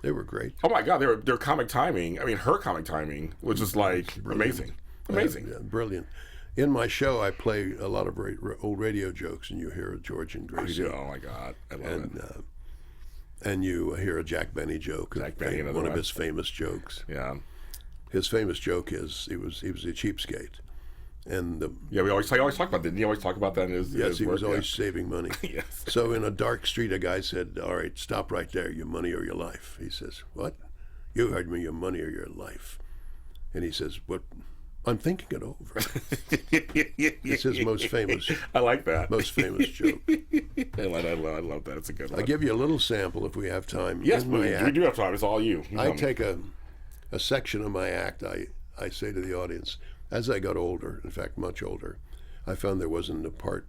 S3: They were great.
S1: Oh my God, their comic timing. I mean, her comic timing was just like amazing. Amazing.
S3: Yeah, brilliant. In my show, I play a lot of old radio jokes, and you hear George and Gracie.
S1: Oh my God, I love it.
S3: And you hear a Jack Benny joke.
S1: Jack Benny, another
S3: one of
S1: one.
S3: his famous jokes.
S1: Yeah.
S3: His famous joke is he was a cheapskate, and
S1: Yeah, we always talk about that. Didn't he always talk about that in his
S3: yes,
S1: his
S3: he
S1: work?
S3: was always saving money.
S1: Yes.
S3: So in a dark street, a guy said, "All right, stop right there. Your money or your life." He says, "What? You heard me. Your money or your life?" And he says, "What? I'm thinking it over." It's his most famous.
S1: I like that.
S3: Most famous joke.
S1: I love that. It's a good one.
S3: I'll give you a little sample if we have time.
S1: Yes,
S3: In my
S1: we
S3: act,
S1: do have time. It's all you. You
S3: I
S1: tell me.
S3: take a section of my act. I say to the audience, as I got older, in fact, much older, I found there wasn't a part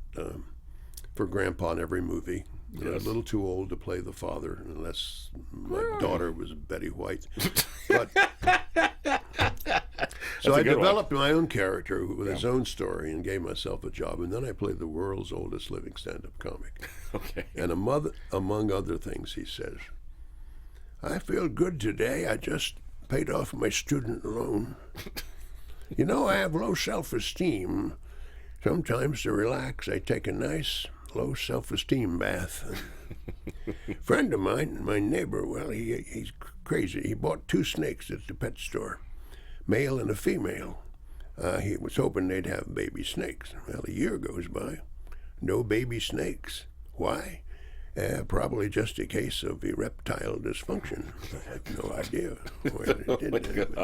S3: for Grandpa in every movie. You know, a little too old to play the father, unless my daughter was Betty White. But, so I developed my own character with his own story and gave myself a job, and then I played the world's oldest living stand-up comic.
S1: Okay.
S3: And among other things, he says, "I feel good today. I just paid off my student loan. You know, I have low self-esteem. Sometimes to relax, I take a nice low self-esteem bath. Friend of mine, my neighbor, well, he's crazy. He bought 2 snakes at the pet store, male and a female. He was hoping they'd have baby snakes. Well, a year goes by, no baby snakes. Why? Probably just a case of erectile dysfunction. I have no idea where it did.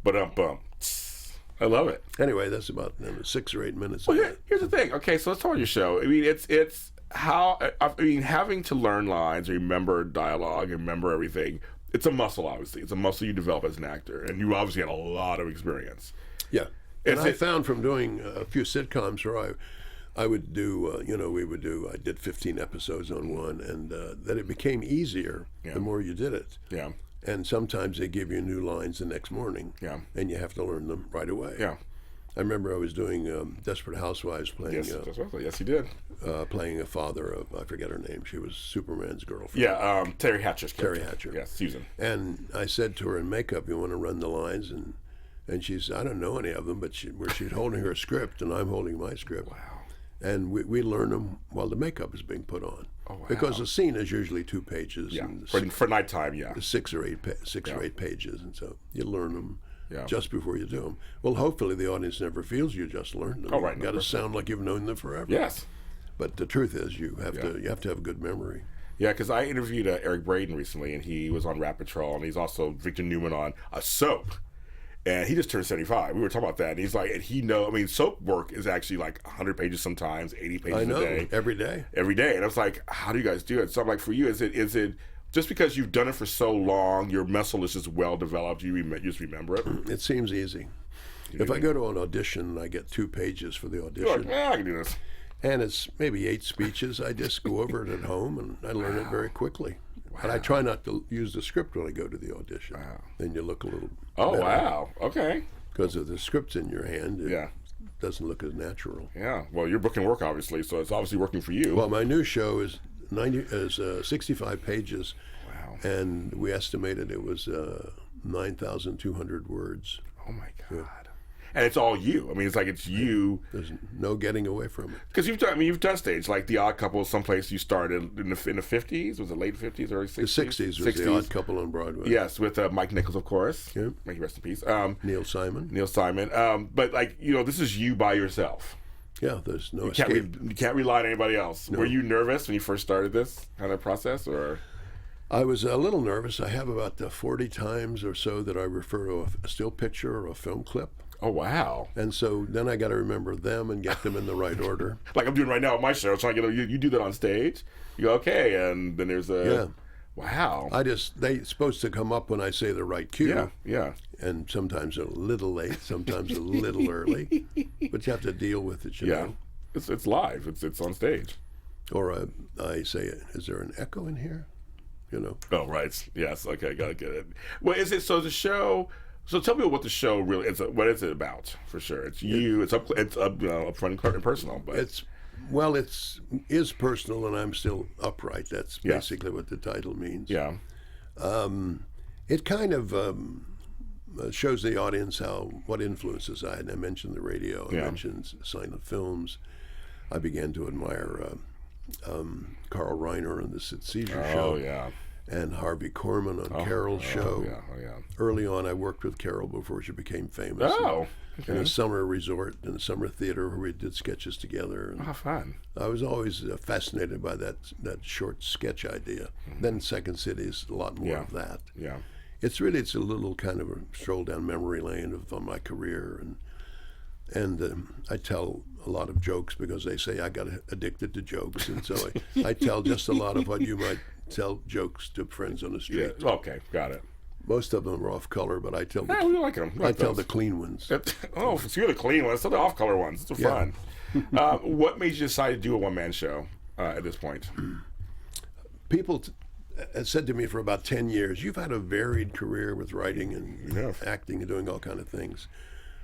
S1: But I love it.
S3: Anyway, that's about 6 or 8 minutes.
S1: Well, here's the thing. Okay, so let's talk about your show. I mean, it's how having to learn lines, remember dialogue, remember everything. It's a muscle, obviously. It's a muscle you develop as an actor, and you obviously had a lot of experience.
S3: Yeah, and I found from doing a few sitcoms where I would do, I did 15 episodes on one, and that it became easier the more you did it.
S1: Yeah.
S3: And sometimes they give you new lines the next morning.
S1: Yeah.
S3: And you have to learn them right away.
S1: Yeah.
S3: I remember I was doing Desperate Housewives playing.
S1: Yes, you did.
S3: Playing a father of, I forget her name. She was Superman's girlfriend.
S1: Yeah, Terry Hatcher's character.
S3: Terry Hatcher.
S1: Yes, Susan.
S3: And I said to her in makeup, "You want to run the lines?" And she said, "I don't know any of them," but she's holding her script and I'm holding my script.
S1: Wow.
S3: And we learn them while the makeup is being put on.
S1: Oh, wow.
S3: Because the scene is usually 2 pages.
S1: Yeah,
S3: And
S1: for nighttime, yeah.
S3: 6 or 8 pages, and so you learn them
S1: Yeah.
S3: just before you do them. Well, hopefully the audience never feels you just learned them.
S1: Oh, right,
S3: You've got to
S1: no,
S3: sound like you've known them forever.
S1: Yes.
S3: But the truth is, you have to have a good memory.
S1: Yeah, because I interviewed Eric Braeden recently, and he was on Rat Patrol, and he's also Victor Newman on a soap. And he just turned 75. We were talking about that. And he's like, soap work is actually like 100 pages sometimes, 80 pages
S3: I know,
S1: a day.
S3: every day.
S1: Every day. And I was like, how do you guys do it? So I'm like, for you, is it just because you've done it for so long, your muscle is just well developed, you just remember it?
S3: It seems easy. If I go to an audition, I get 2 pages for the
S1: You're
S3: audition.
S1: like, I can do this.
S3: And it's maybe 8 speeches. I just go over it at home, and I learn it very quickly. But I try not to use the script when I go to the audition.
S1: Wow.
S3: Then you look a little
S1: Oh,
S3: better.
S1: wow. Okay.
S3: Because if the script's in your hand, it
S1: Yeah.
S3: doesn't look as natural.
S1: Yeah. Well, you're booking work, obviously, so it's obviously working for you.
S3: Well, my new show is 65 pages,
S1: Wow.
S3: and we estimated it was 9,200 words.
S1: Oh, my God. and it's all you. I mean, it's like it's you.
S3: There's no getting away from it.
S1: Because you've done stage like The Odd Couple. Someplace you started in the 50s. Was it late 50s, early 60s?
S3: The 60s was The Odd Couple on Broadway.
S1: Yes, with Mike Nichols, of course.
S3: Yeah.
S1: May he rest in peace.
S3: Neil Simon.
S1: Neil Simon. But like this is you by yourself.
S3: Yeah, there's no
S1: You
S3: escape.
S1: can't rely on anybody else.
S3: No.
S1: Were you nervous when you first started this kind of process, or?
S3: I was a little nervous. I have about 40 times or so that I refer to a still picture or a film clip.
S1: Oh, wow.
S3: And so then I got to remember them and get them in the right order.
S1: Like I'm doing right now at my show. Trying to get you do that on stage. You go, okay, and then there's a...
S3: Yeah.
S1: Wow.
S3: They're supposed to come up when I say the right cue.
S1: Yeah, yeah.
S3: And sometimes a little late, sometimes a little early. But you have to deal with it, you know.
S1: It's live. It's on stage.
S3: Or I say, is there an echo in here? You know.
S1: Oh, right. Yes. Okay, gotta get it. Well, is it, so the show... So tell me what the show really is. What is it about? For sure, it's you. It's up front and personal. But
S3: it is personal, and I'm still upright. That's basically what the title means.
S1: Yeah.
S3: It kind of shows the audience what influences I had. I mentioned the radio. I mentioned silent films. I began to admire Carl Reiner and the Sid Caesar show.
S1: Oh yeah.
S3: And Harvey Korman on Carol's show.
S1: Oh yeah.
S3: Early on, I worked with Carol before she became famous.
S1: Oh.
S3: In a summer resort, in a summer theater where we did sketches together. And
S1: oh, fun.
S3: I was always fascinated by that short sketch idea. Then Second City is a lot more of that.
S1: Yeah.
S3: It's a little kind of a stroll down memory lane of my career, and I tell a lot of jokes because they say I got addicted to jokes, and so I tell just a lot of what you might tell jokes to friends on the street.
S1: Yeah. Okay, got it.
S3: Most of them are off color, but I tell
S1: we like them.
S3: I tell the clean ones.
S1: Oh, so you're the clean ones. So the off color ones. It's fun. What made you decide to do a one man show at this point?
S3: People had said to me for about 10 years, "You've had a varied career with writing and acting and doing all kind of things."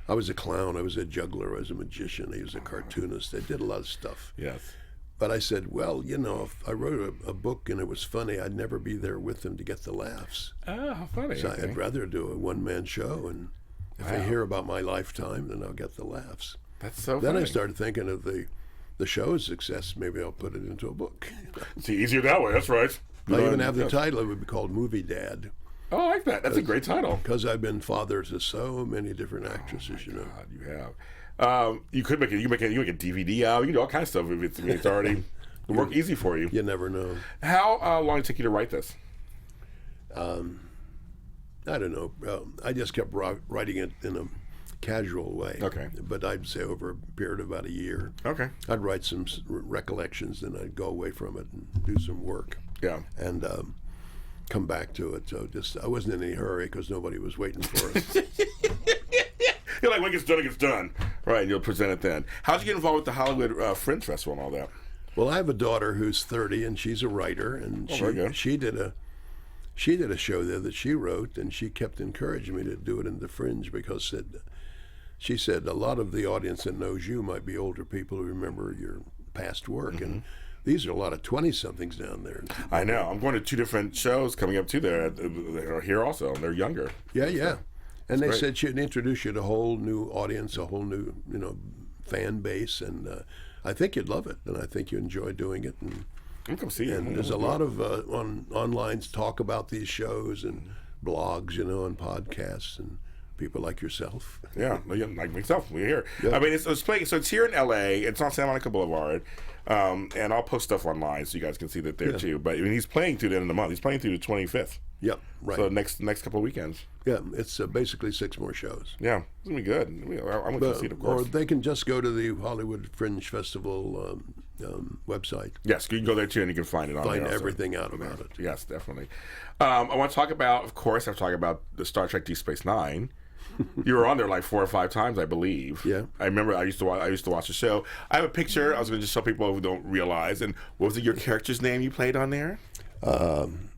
S3: I was a clown. I was a juggler. I was a magician. I was a cartoonist. I did a lot of stuff.
S1: Yes.
S3: But I said, well, if I wrote a book and it was funny, I'd never be there with them to get the laughs.
S1: Oh, how funny.
S3: So I'd rather do a one-man show, and if they hear about my lifetime, then I'll get the laughs.
S1: That's so
S3: Then
S1: funny.
S3: I started thinking of the show's success. Maybe I'll put it into a book.
S1: It's easier that way. That's right.
S3: I even have the title. It would be called Movie Dad.
S1: Oh, I like that. That's a great title.
S3: Because I've been father to so many different actresses, you know.
S1: God, you have. You could make it. You make a DVD out. You can do all kinds of stuff. If it's already work easy for you.
S3: You never know.
S1: How long did it take you to write this?
S3: I don't know. I just kept writing it in a casual way.
S1: Okay.
S3: But I'd say over a period of about a year.
S1: Okay.
S3: I'd write some recollections, then I'd go away from it and do some work.
S1: Yeah.
S3: And come back to it. So I wasn't in any hurry because nobody was waiting for it.
S1: You're like, when it gets done. Right, and you'll present it then. How'd you get involved with the Hollywood Fringe Festival and all that?
S3: Well, I have a daughter who's 30, and she's a writer, and
S1: very good.
S3: she did a show there that she wrote, and she kept encouraging me to do it in the Fringe because she said a lot of the audience that knows you might be older people who remember your past work, and these are a lot of 20-somethings down there.
S1: I know. I'm going to 2 different shows coming up too. They're here also, and they're younger.
S3: Yeah. And they
S1: great.
S3: said she'd introduce you to a whole new audience, a whole new fan base, and I think you'd love it, and I think you enjoy doing it. And
S1: I'm come see it.
S3: And there's a lot of online talk about these shows and blogs, and podcasts, and people like yourself.
S1: Yeah, like myself. We're here.
S3: Yeah.
S1: I mean, it's playing. So it's here in L.A. It's on Santa Monica Boulevard, and I'll post stuff online so you guys can see that there too. But I mean, he's playing through the end of the month. He's playing through the 25th.
S3: Yep, right.
S1: So next couple of weekends.
S3: Yeah, it's basically 6 more shows.
S1: Yeah, it's gonna be good. I'm going to see it, of course.
S3: Or they can just go to the Hollywood Fringe Festival website.
S1: Yes, you can go there too, and you can find it on
S3: Find
S1: there.
S3: everything out about it.
S1: Yes, definitely. I want to talk about, of course, about the Star Trek Deep Space Nine. You were on there like 4 or 5 times, I believe.
S3: Yeah.
S1: I remember I used to watch the show. I have a picture. I was going to just show people who don't realize. And what was it, your character's name you played on there?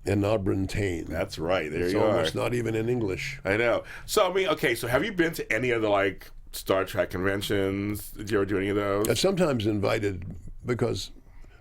S3: Enobrantain.
S1: That's right. There
S3: It's
S1: you are.
S3: almost not even in English.
S1: I know. So I mean, okay. So have you been to any of the Star Trek conventions? Did you ever do any of those?
S3: I'm sometimes invited because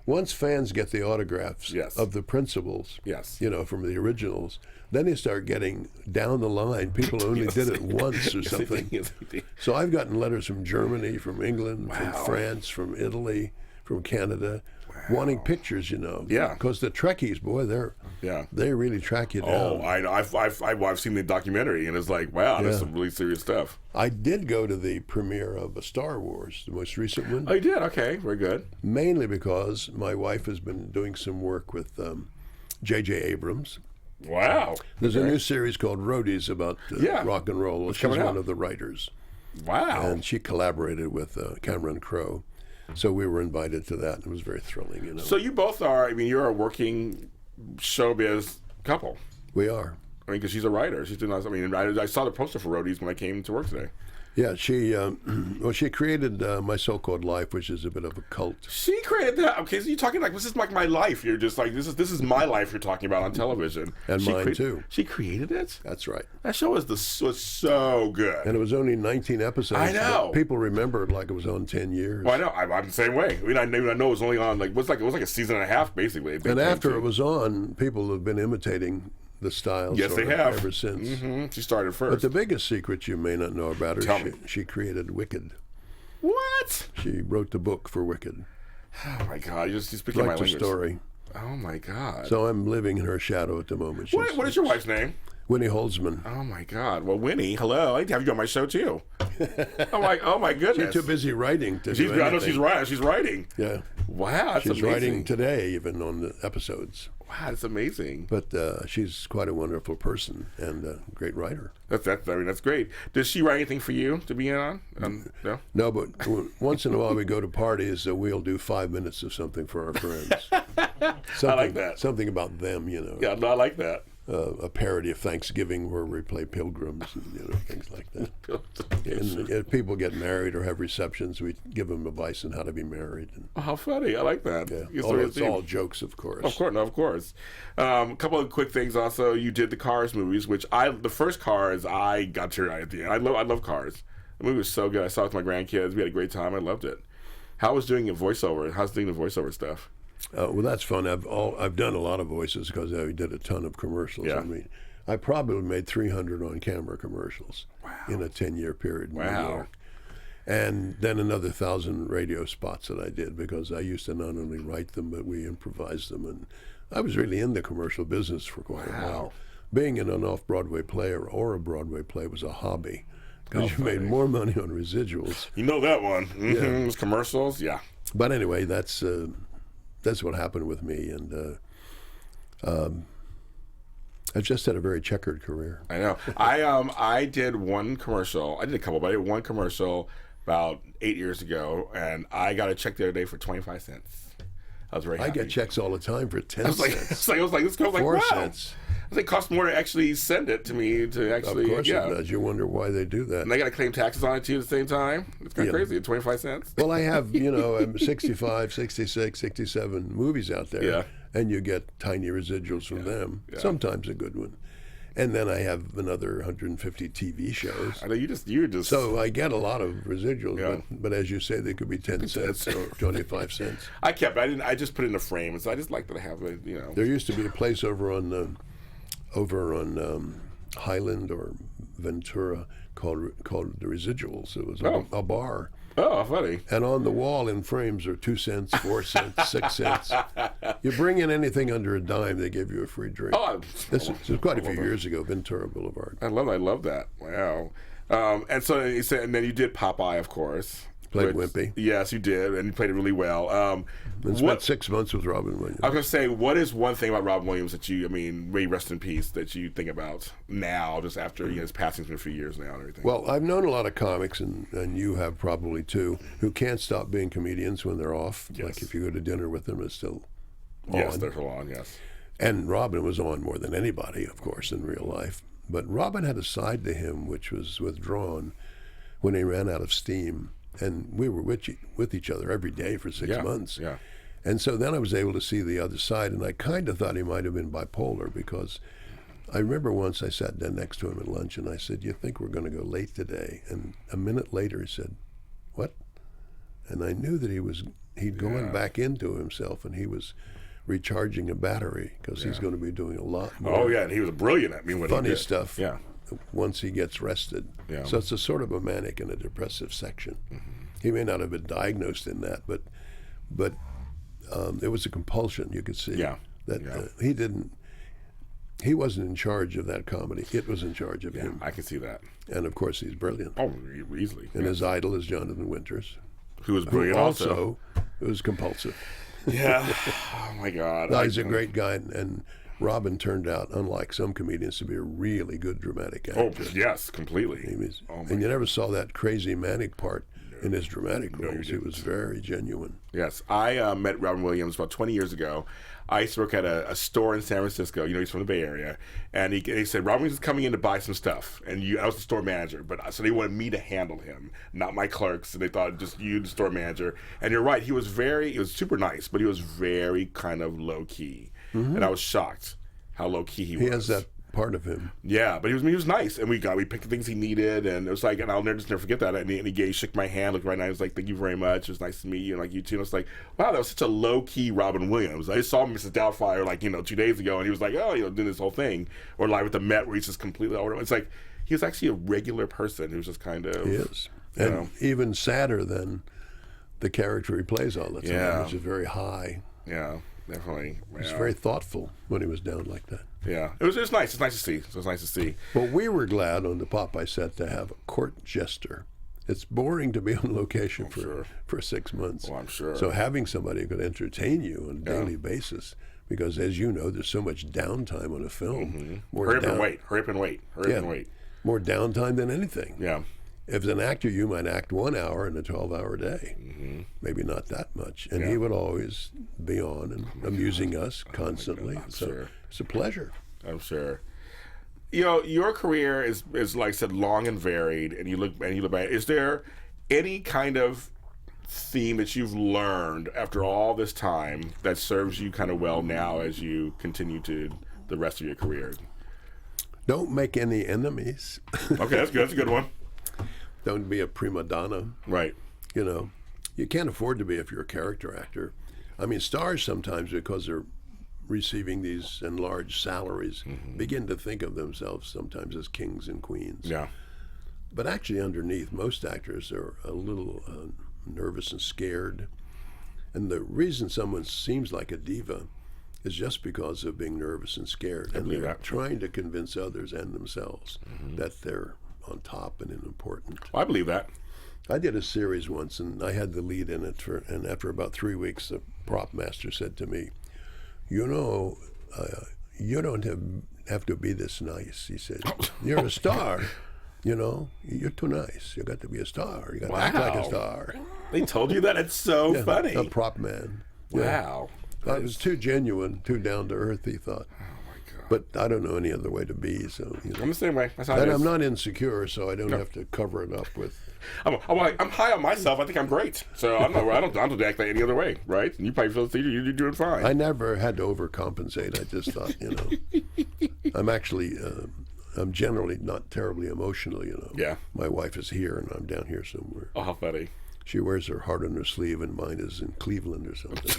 S3: once fans get the autographs
S1: Yes.
S3: of the principals,
S1: Yes.
S3: you know, from the originals, then they start getting down the line. People only did it once or something.
S1: Yes, they do.
S3: So I've gotten letters from Germany, from England,
S1: Wow.
S3: from France, from Italy, from Canada, wanting pictures, you know.
S1: Yeah.
S3: Because the Trekkies, boy, they really track you down.
S1: Oh, I know. I've seen the documentary, and it's like, wow, that's
S3: Yeah.
S1: some really serious stuff.
S3: I did go to the premiere of a Star Wars, the most recent one,
S1: Oh, you did? Okay, very good.
S3: mainly because my wife has been doing some work with J.J. Abrams.
S1: Wow.
S3: There's a
S1: Okay.
S3: new series called Roadies about
S1: Yeah.
S3: rock and roll. She's
S1: coming
S3: one
S1: out.
S3: of the writers.
S1: Wow.
S3: And she collaborated with Cameron Crowe. So we were invited to that. It was very thrilling, you know.
S1: So you both are, I mean, you're a working showbiz couple.
S3: We are.
S1: I mean, because she's a writer. She's doing, I mean, I saw the poster for Roadies when I came to work today.
S3: Yeah, she she created My So-Called Life, which is a bit of a cult.
S1: She created that. Okay, so you're talking like, this is like my life. You're just like, this is my life you're talking about on television.
S3: And
S1: She
S3: mine, too.
S1: She created it?
S3: That's right.
S1: That show was so good.
S3: And it was only 19 episodes.
S1: I know.
S3: But people remember it like it was on 10 years.
S1: Well, I know. I'm the same way. I mean, I know it was only on, like, it was like a season and a half, basically.
S3: And after it was on, people have been imitating the style
S1: Yes,
S3: sort
S1: they
S3: of
S1: have.
S3: ever since.
S1: She started
S3: But
S1: first.
S3: the biggest secret you may not know about her,
S1: Tell me.
S3: she created Wicked.
S1: What?
S3: She wrote the book for Wicked.
S1: Oh, my God. You're speaking my
S3: Like the
S1: language.
S3: story.
S1: Oh, my God.
S3: So I'm living in her shadow at the moment.
S1: What is your wife's name?
S3: Winnie Holzman.
S1: Oh, my God. Well, Winnie, hello. I'd have you on my show, too. Oh, my goodness.
S3: She's too busy writing to do
S1: I know
S3: anything.
S1: she's writing.
S3: Yeah.
S1: Wow, that's
S3: She's
S1: amazing.
S3: writing today, even on the episodes.
S1: Wow, that's amazing.
S3: But she's quite a wonderful person and a great writer.
S1: That's great. Does she write anything for you to be in on? No.
S3: No, but once in a while we go to parties, we'll do 5 minutes of something for our friends. Something,
S1: I like that.
S3: Something about them, you know.
S1: Yeah, no, I like that.
S3: A parody of Thanksgiving where we play pilgrims and things like that. And if people get married or have receptions, we give them advice on how to be married. And,
S1: Oh, how funny. I like that.
S3: yeah,
S1: It's
S3: although
S1: sort of
S3: it's
S1: theme.
S3: all jokes, of course.
S1: Of course. A couple of quick things also. You did the Cars movies, which the first Cars, I got teary-eyed at the end. I love Cars. The movie was so good. I saw it with my grandkids. We had a great time. I loved it. How was doing a voiceover? How's doing the voiceover stuff?
S3: Well, that's fun. I've done a lot of voices because I did a ton of commercials.
S1: Yeah.
S3: I mean, I probably made 300 on-camera commercials in a 10-year period in New
S1: Wow.
S3: York. And then another 1,000 radio spots that I did because I used to not only write them, but we improvised them. And I was really in the commercial business for quite a while. Being in an off-Broadway play or a Broadway play was a hobby because you made more money on residuals.
S1: You know that one. Mm-hmm.
S3: Yeah.
S1: Those commercials, yeah.
S3: But anyway, that's what happened with me. And I just had a very checkered career.
S1: I know. I did one commercial. I did a couple, but I did one commercial about 8 years ago, and I got a check the other day for 25 cents. I was very
S3: I
S1: happy.
S3: get checks all the time for 10
S1: I was like,
S3: cents.
S1: this girl's like,
S3: 4
S1: wow.
S3: cents.
S1: I was like, it costs more to actually send it to me to actually,
S3: Of course
S1: yeah.
S3: it does. You wonder why they do that.
S1: And they got to claim taxes on it too at the same time. It's kind of
S3: Yeah.
S1: crazy. 25 cents.
S3: Well, I have, 65, 66, 67 movies out there.
S1: Yeah.
S3: And you get tiny residuals from them.
S1: Yeah.
S3: Sometimes a good one. And then I have another 150 TV shows.
S1: I know you're just.
S3: So I get a lot of residuals,
S1: Yeah.
S3: but as you say, they could be 10 cents or 25 cents.
S1: I kept it. I didn't. I just put it in a frame, and so I just like to have it.
S3: There used to be a place over on Highland or Ventura called the Residuals. It was a bar.
S1: Oh, funny.
S3: And on the wall in frames are 2 cents, 4 cents, 6 cents. You bring in anything under a dime, they give you a free drink. This was quite a few years ago, Ventura Boulevard.
S1: I love that. Wow. And so you said, and then you did Popeye, of course.
S3: Played Wimpy.
S1: Yes, you did, and you played it really well.
S3: And spent 6 months with Robin Williams.
S1: I was gonna say, what is one thing about Robin Williams that may rest in peace, that you think about now, just after his passing's been a few years now and everything?
S3: Well, I've known a lot of comics, and you have probably too, who can't stop being comedians when they're off.
S1: Yes.
S3: Like if you go to dinner with them, it's still on.
S1: Yes, they're still on. Yes.
S3: And Robin was on more than anybody, of course, in real life. But Robin had a side to him which was withdrawn when he ran out of steam. And we were with each other every day for 6 months.
S1: Yeah.
S3: And so then I was able to see the other side, and I kind of thought he might have been bipolar because I remember once I sat down next to him at lunch and I said, "You think we're going to go late today?" And a minute later he said, "What?" and I knew that he'd gone back into himself, and he was recharging a battery because he's going to be doing a lot more.
S1: Oh yeah, and he was brilliant at me when
S3: funny
S1: he did.
S3: stuff.
S1: Yeah.
S3: Once he gets rested.
S1: Yeah.
S3: So it's a sort of a manic and a depressive section. He may not have been diagnosed in that, but it was a compulsion. You could see that he wasn't in charge of that comedy. It was in charge of him.
S1: I can see that.
S3: And of course, he's brilliant.
S1: Oh, easily.
S3: And his idol is Jonathan Winters,
S1: who was brilliant
S3: who
S1: also.
S3: was compulsive.
S1: Yeah. Oh my God.
S3: No, he's a great guy, and Robin turned out, unlike some comedians, to be a really good dramatic actor.
S1: Oh yes, completely.
S3: And you never saw that crazy manic part in his dramatic roles. He was very genuine.
S1: Yes, I met Robin Williams about 20 years ago. I used to work at a store in San Francisco. You know, he's from the Bay Area, and he said Robin Williams is coming in to buy some stuff, and I was the store manager, but so they wanted me to handle him, not my clerks, and they thought just you, the store manager. And you're right, he was super nice, but he was very kind of low key, and I was shocked how low key he was.
S3: He has that part of him.
S1: Yeah, but he was nice, and we picked the things he needed, and it was like, and I'll never forget that. And he shook my hand, looked right now, he was like, "Thank you very much. It was nice to meet you, and like you too." And I was like, "Wow, that was such a low key Robin Williams." I saw Mrs. Doubtfire 2 days ago, and he was like, "Oh, doing this whole thing," or Live at the Met, where he's just completely over. It's like he was actually a regular person who was just kind of.
S3: He is, and even sadder than the character he plays all the time, which is very high.
S1: Yeah. Definitely.
S3: He was very thoughtful when he was down like that.
S1: Yeah. It was nice. It's nice to see. It was nice to see.
S3: Well, we were glad on the Popeye set to have a court jester. It's boring to be on location for 6 months.
S1: Well, I'm sure.
S3: So having somebody who could entertain you on a daily basis, because as you know, there's so much downtime on a film.
S1: Hurry up and wait.
S3: More downtime than anything.
S1: Yeah.
S3: If as an actor, you might act 1 hour in a 12-hour day. Maybe not that much. And he would always be on and amusing us constantly.
S1: Sure.
S3: It's a pleasure.
S1: I'm sure. Your career is like I said, long and varied, and you look back. Is there any kind of theme that you've learned after all this time that serves you kind of well now as you continue to the rest of your career?
S3: Don't make any enemies.
S1: Okay, that's good. That's a good one.
S3: Don't be a prima donna.
S1: Right.
S3: You can't afford to be if you're a character actor. I mean, stars sometimes, because they're receiving these enlarged salaries, begin to think of themselves sometimes as kings and queens.
S1: Yeah.
S3: But actually underneath, most actors are a little nervous and scared. And the reason someone seems like a diva is just because of being nervous and scared. And they're trying to convince others and themselves that they're on top and important.
S1: Well, I believe that.
S3: I did a series once, and I had the lead in it, and after about 3 weeks, the prop master said to me, you don't have to be this nice. He said, you're a star. You're too nice. You got to be a star. You got to act like a star.
S1: They told you that? It's so funny.
S3: A prop man.
S1: Wow.
S3: I was too genuine, too down to earth, he thought. But I don't know any other way to be. So
S1: I'm the same way. That's how it is.
S3: I'm not insecure, so I don't have to cover it up with.
S1: I'm high on myself. I think I'm great. So I don't act like any other way, right? And you probably feel the you're doing fine.
S3: I never had to overcompensate. I just thought, I'm actually, I'm generally not terribly emotional.
S1: Yeah.
S3: My wife is here, and I'm down here somewhere.
S1: Oh, how funny.
S3: She wears her heart on her sleeve, and mine is in Cleveland or something.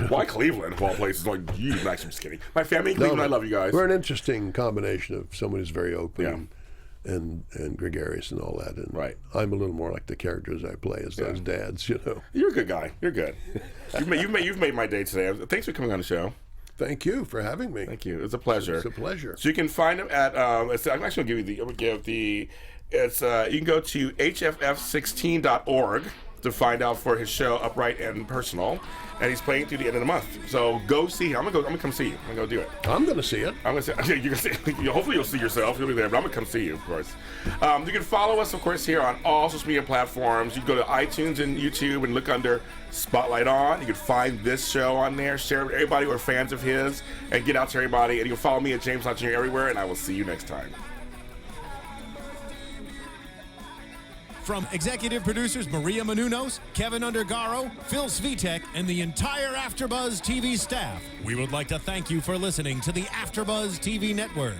S1: Why Cleveland, of all places? Like, I'm actually just kidding. My family in Cleveland, I love you guys.
S3: We're an interesting combination of someone who's very open and gregarious and all that. And I'm a little more like the characters I play as those dads,
S1: You're a good guy. You're good. You've made my day today. Thanks for coming on the show.
S3: Thank you for having me.
S1: Thank you. It's a pleasure.
S3: It's a pleasure.
S1: So you can find him at. I'm actually going to give the. It's you can go to hff16.org to find out for his show Upright and Personal, and he's playing through the end of the month. So go see him. I'm gonna come see you. I'm gonna go do it.
S3: I'm gonna see it.
S1: I'm gonna see. You're gonna see. Hopefully you'll see yourself. You'll be there, but I'm gonna come see you, of course. You can follow us, of course, here on all social media platforms. You can go to iTunes and YouTube and look under Spotlight On. You can find this show on there. Share it with everybody who are fans of his, and get out to everybody. And you can follow me at James Lott Jr. everywhere. And I will see you next time.
S2: From executive producers Maria Menounos, Kevin Undergaro, Phil Svitek, and the entire AfterBuzz TV staff, we would like to thank you for listening to the AfterBuzz TV network.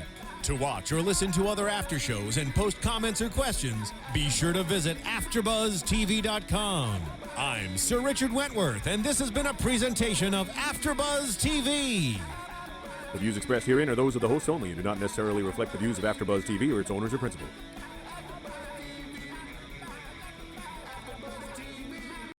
S2: To watch or listen to other after shows and post comments or questions, be sure to visit AfterBuzzTV.com. I'm Sir Richard Wentworth, and this has been a presentation of AfterBuzz TV.
S9: The views expressed herein are those of the hosts only and do not necessarily reflect the views of AfterBuzz TV or its owners or principals.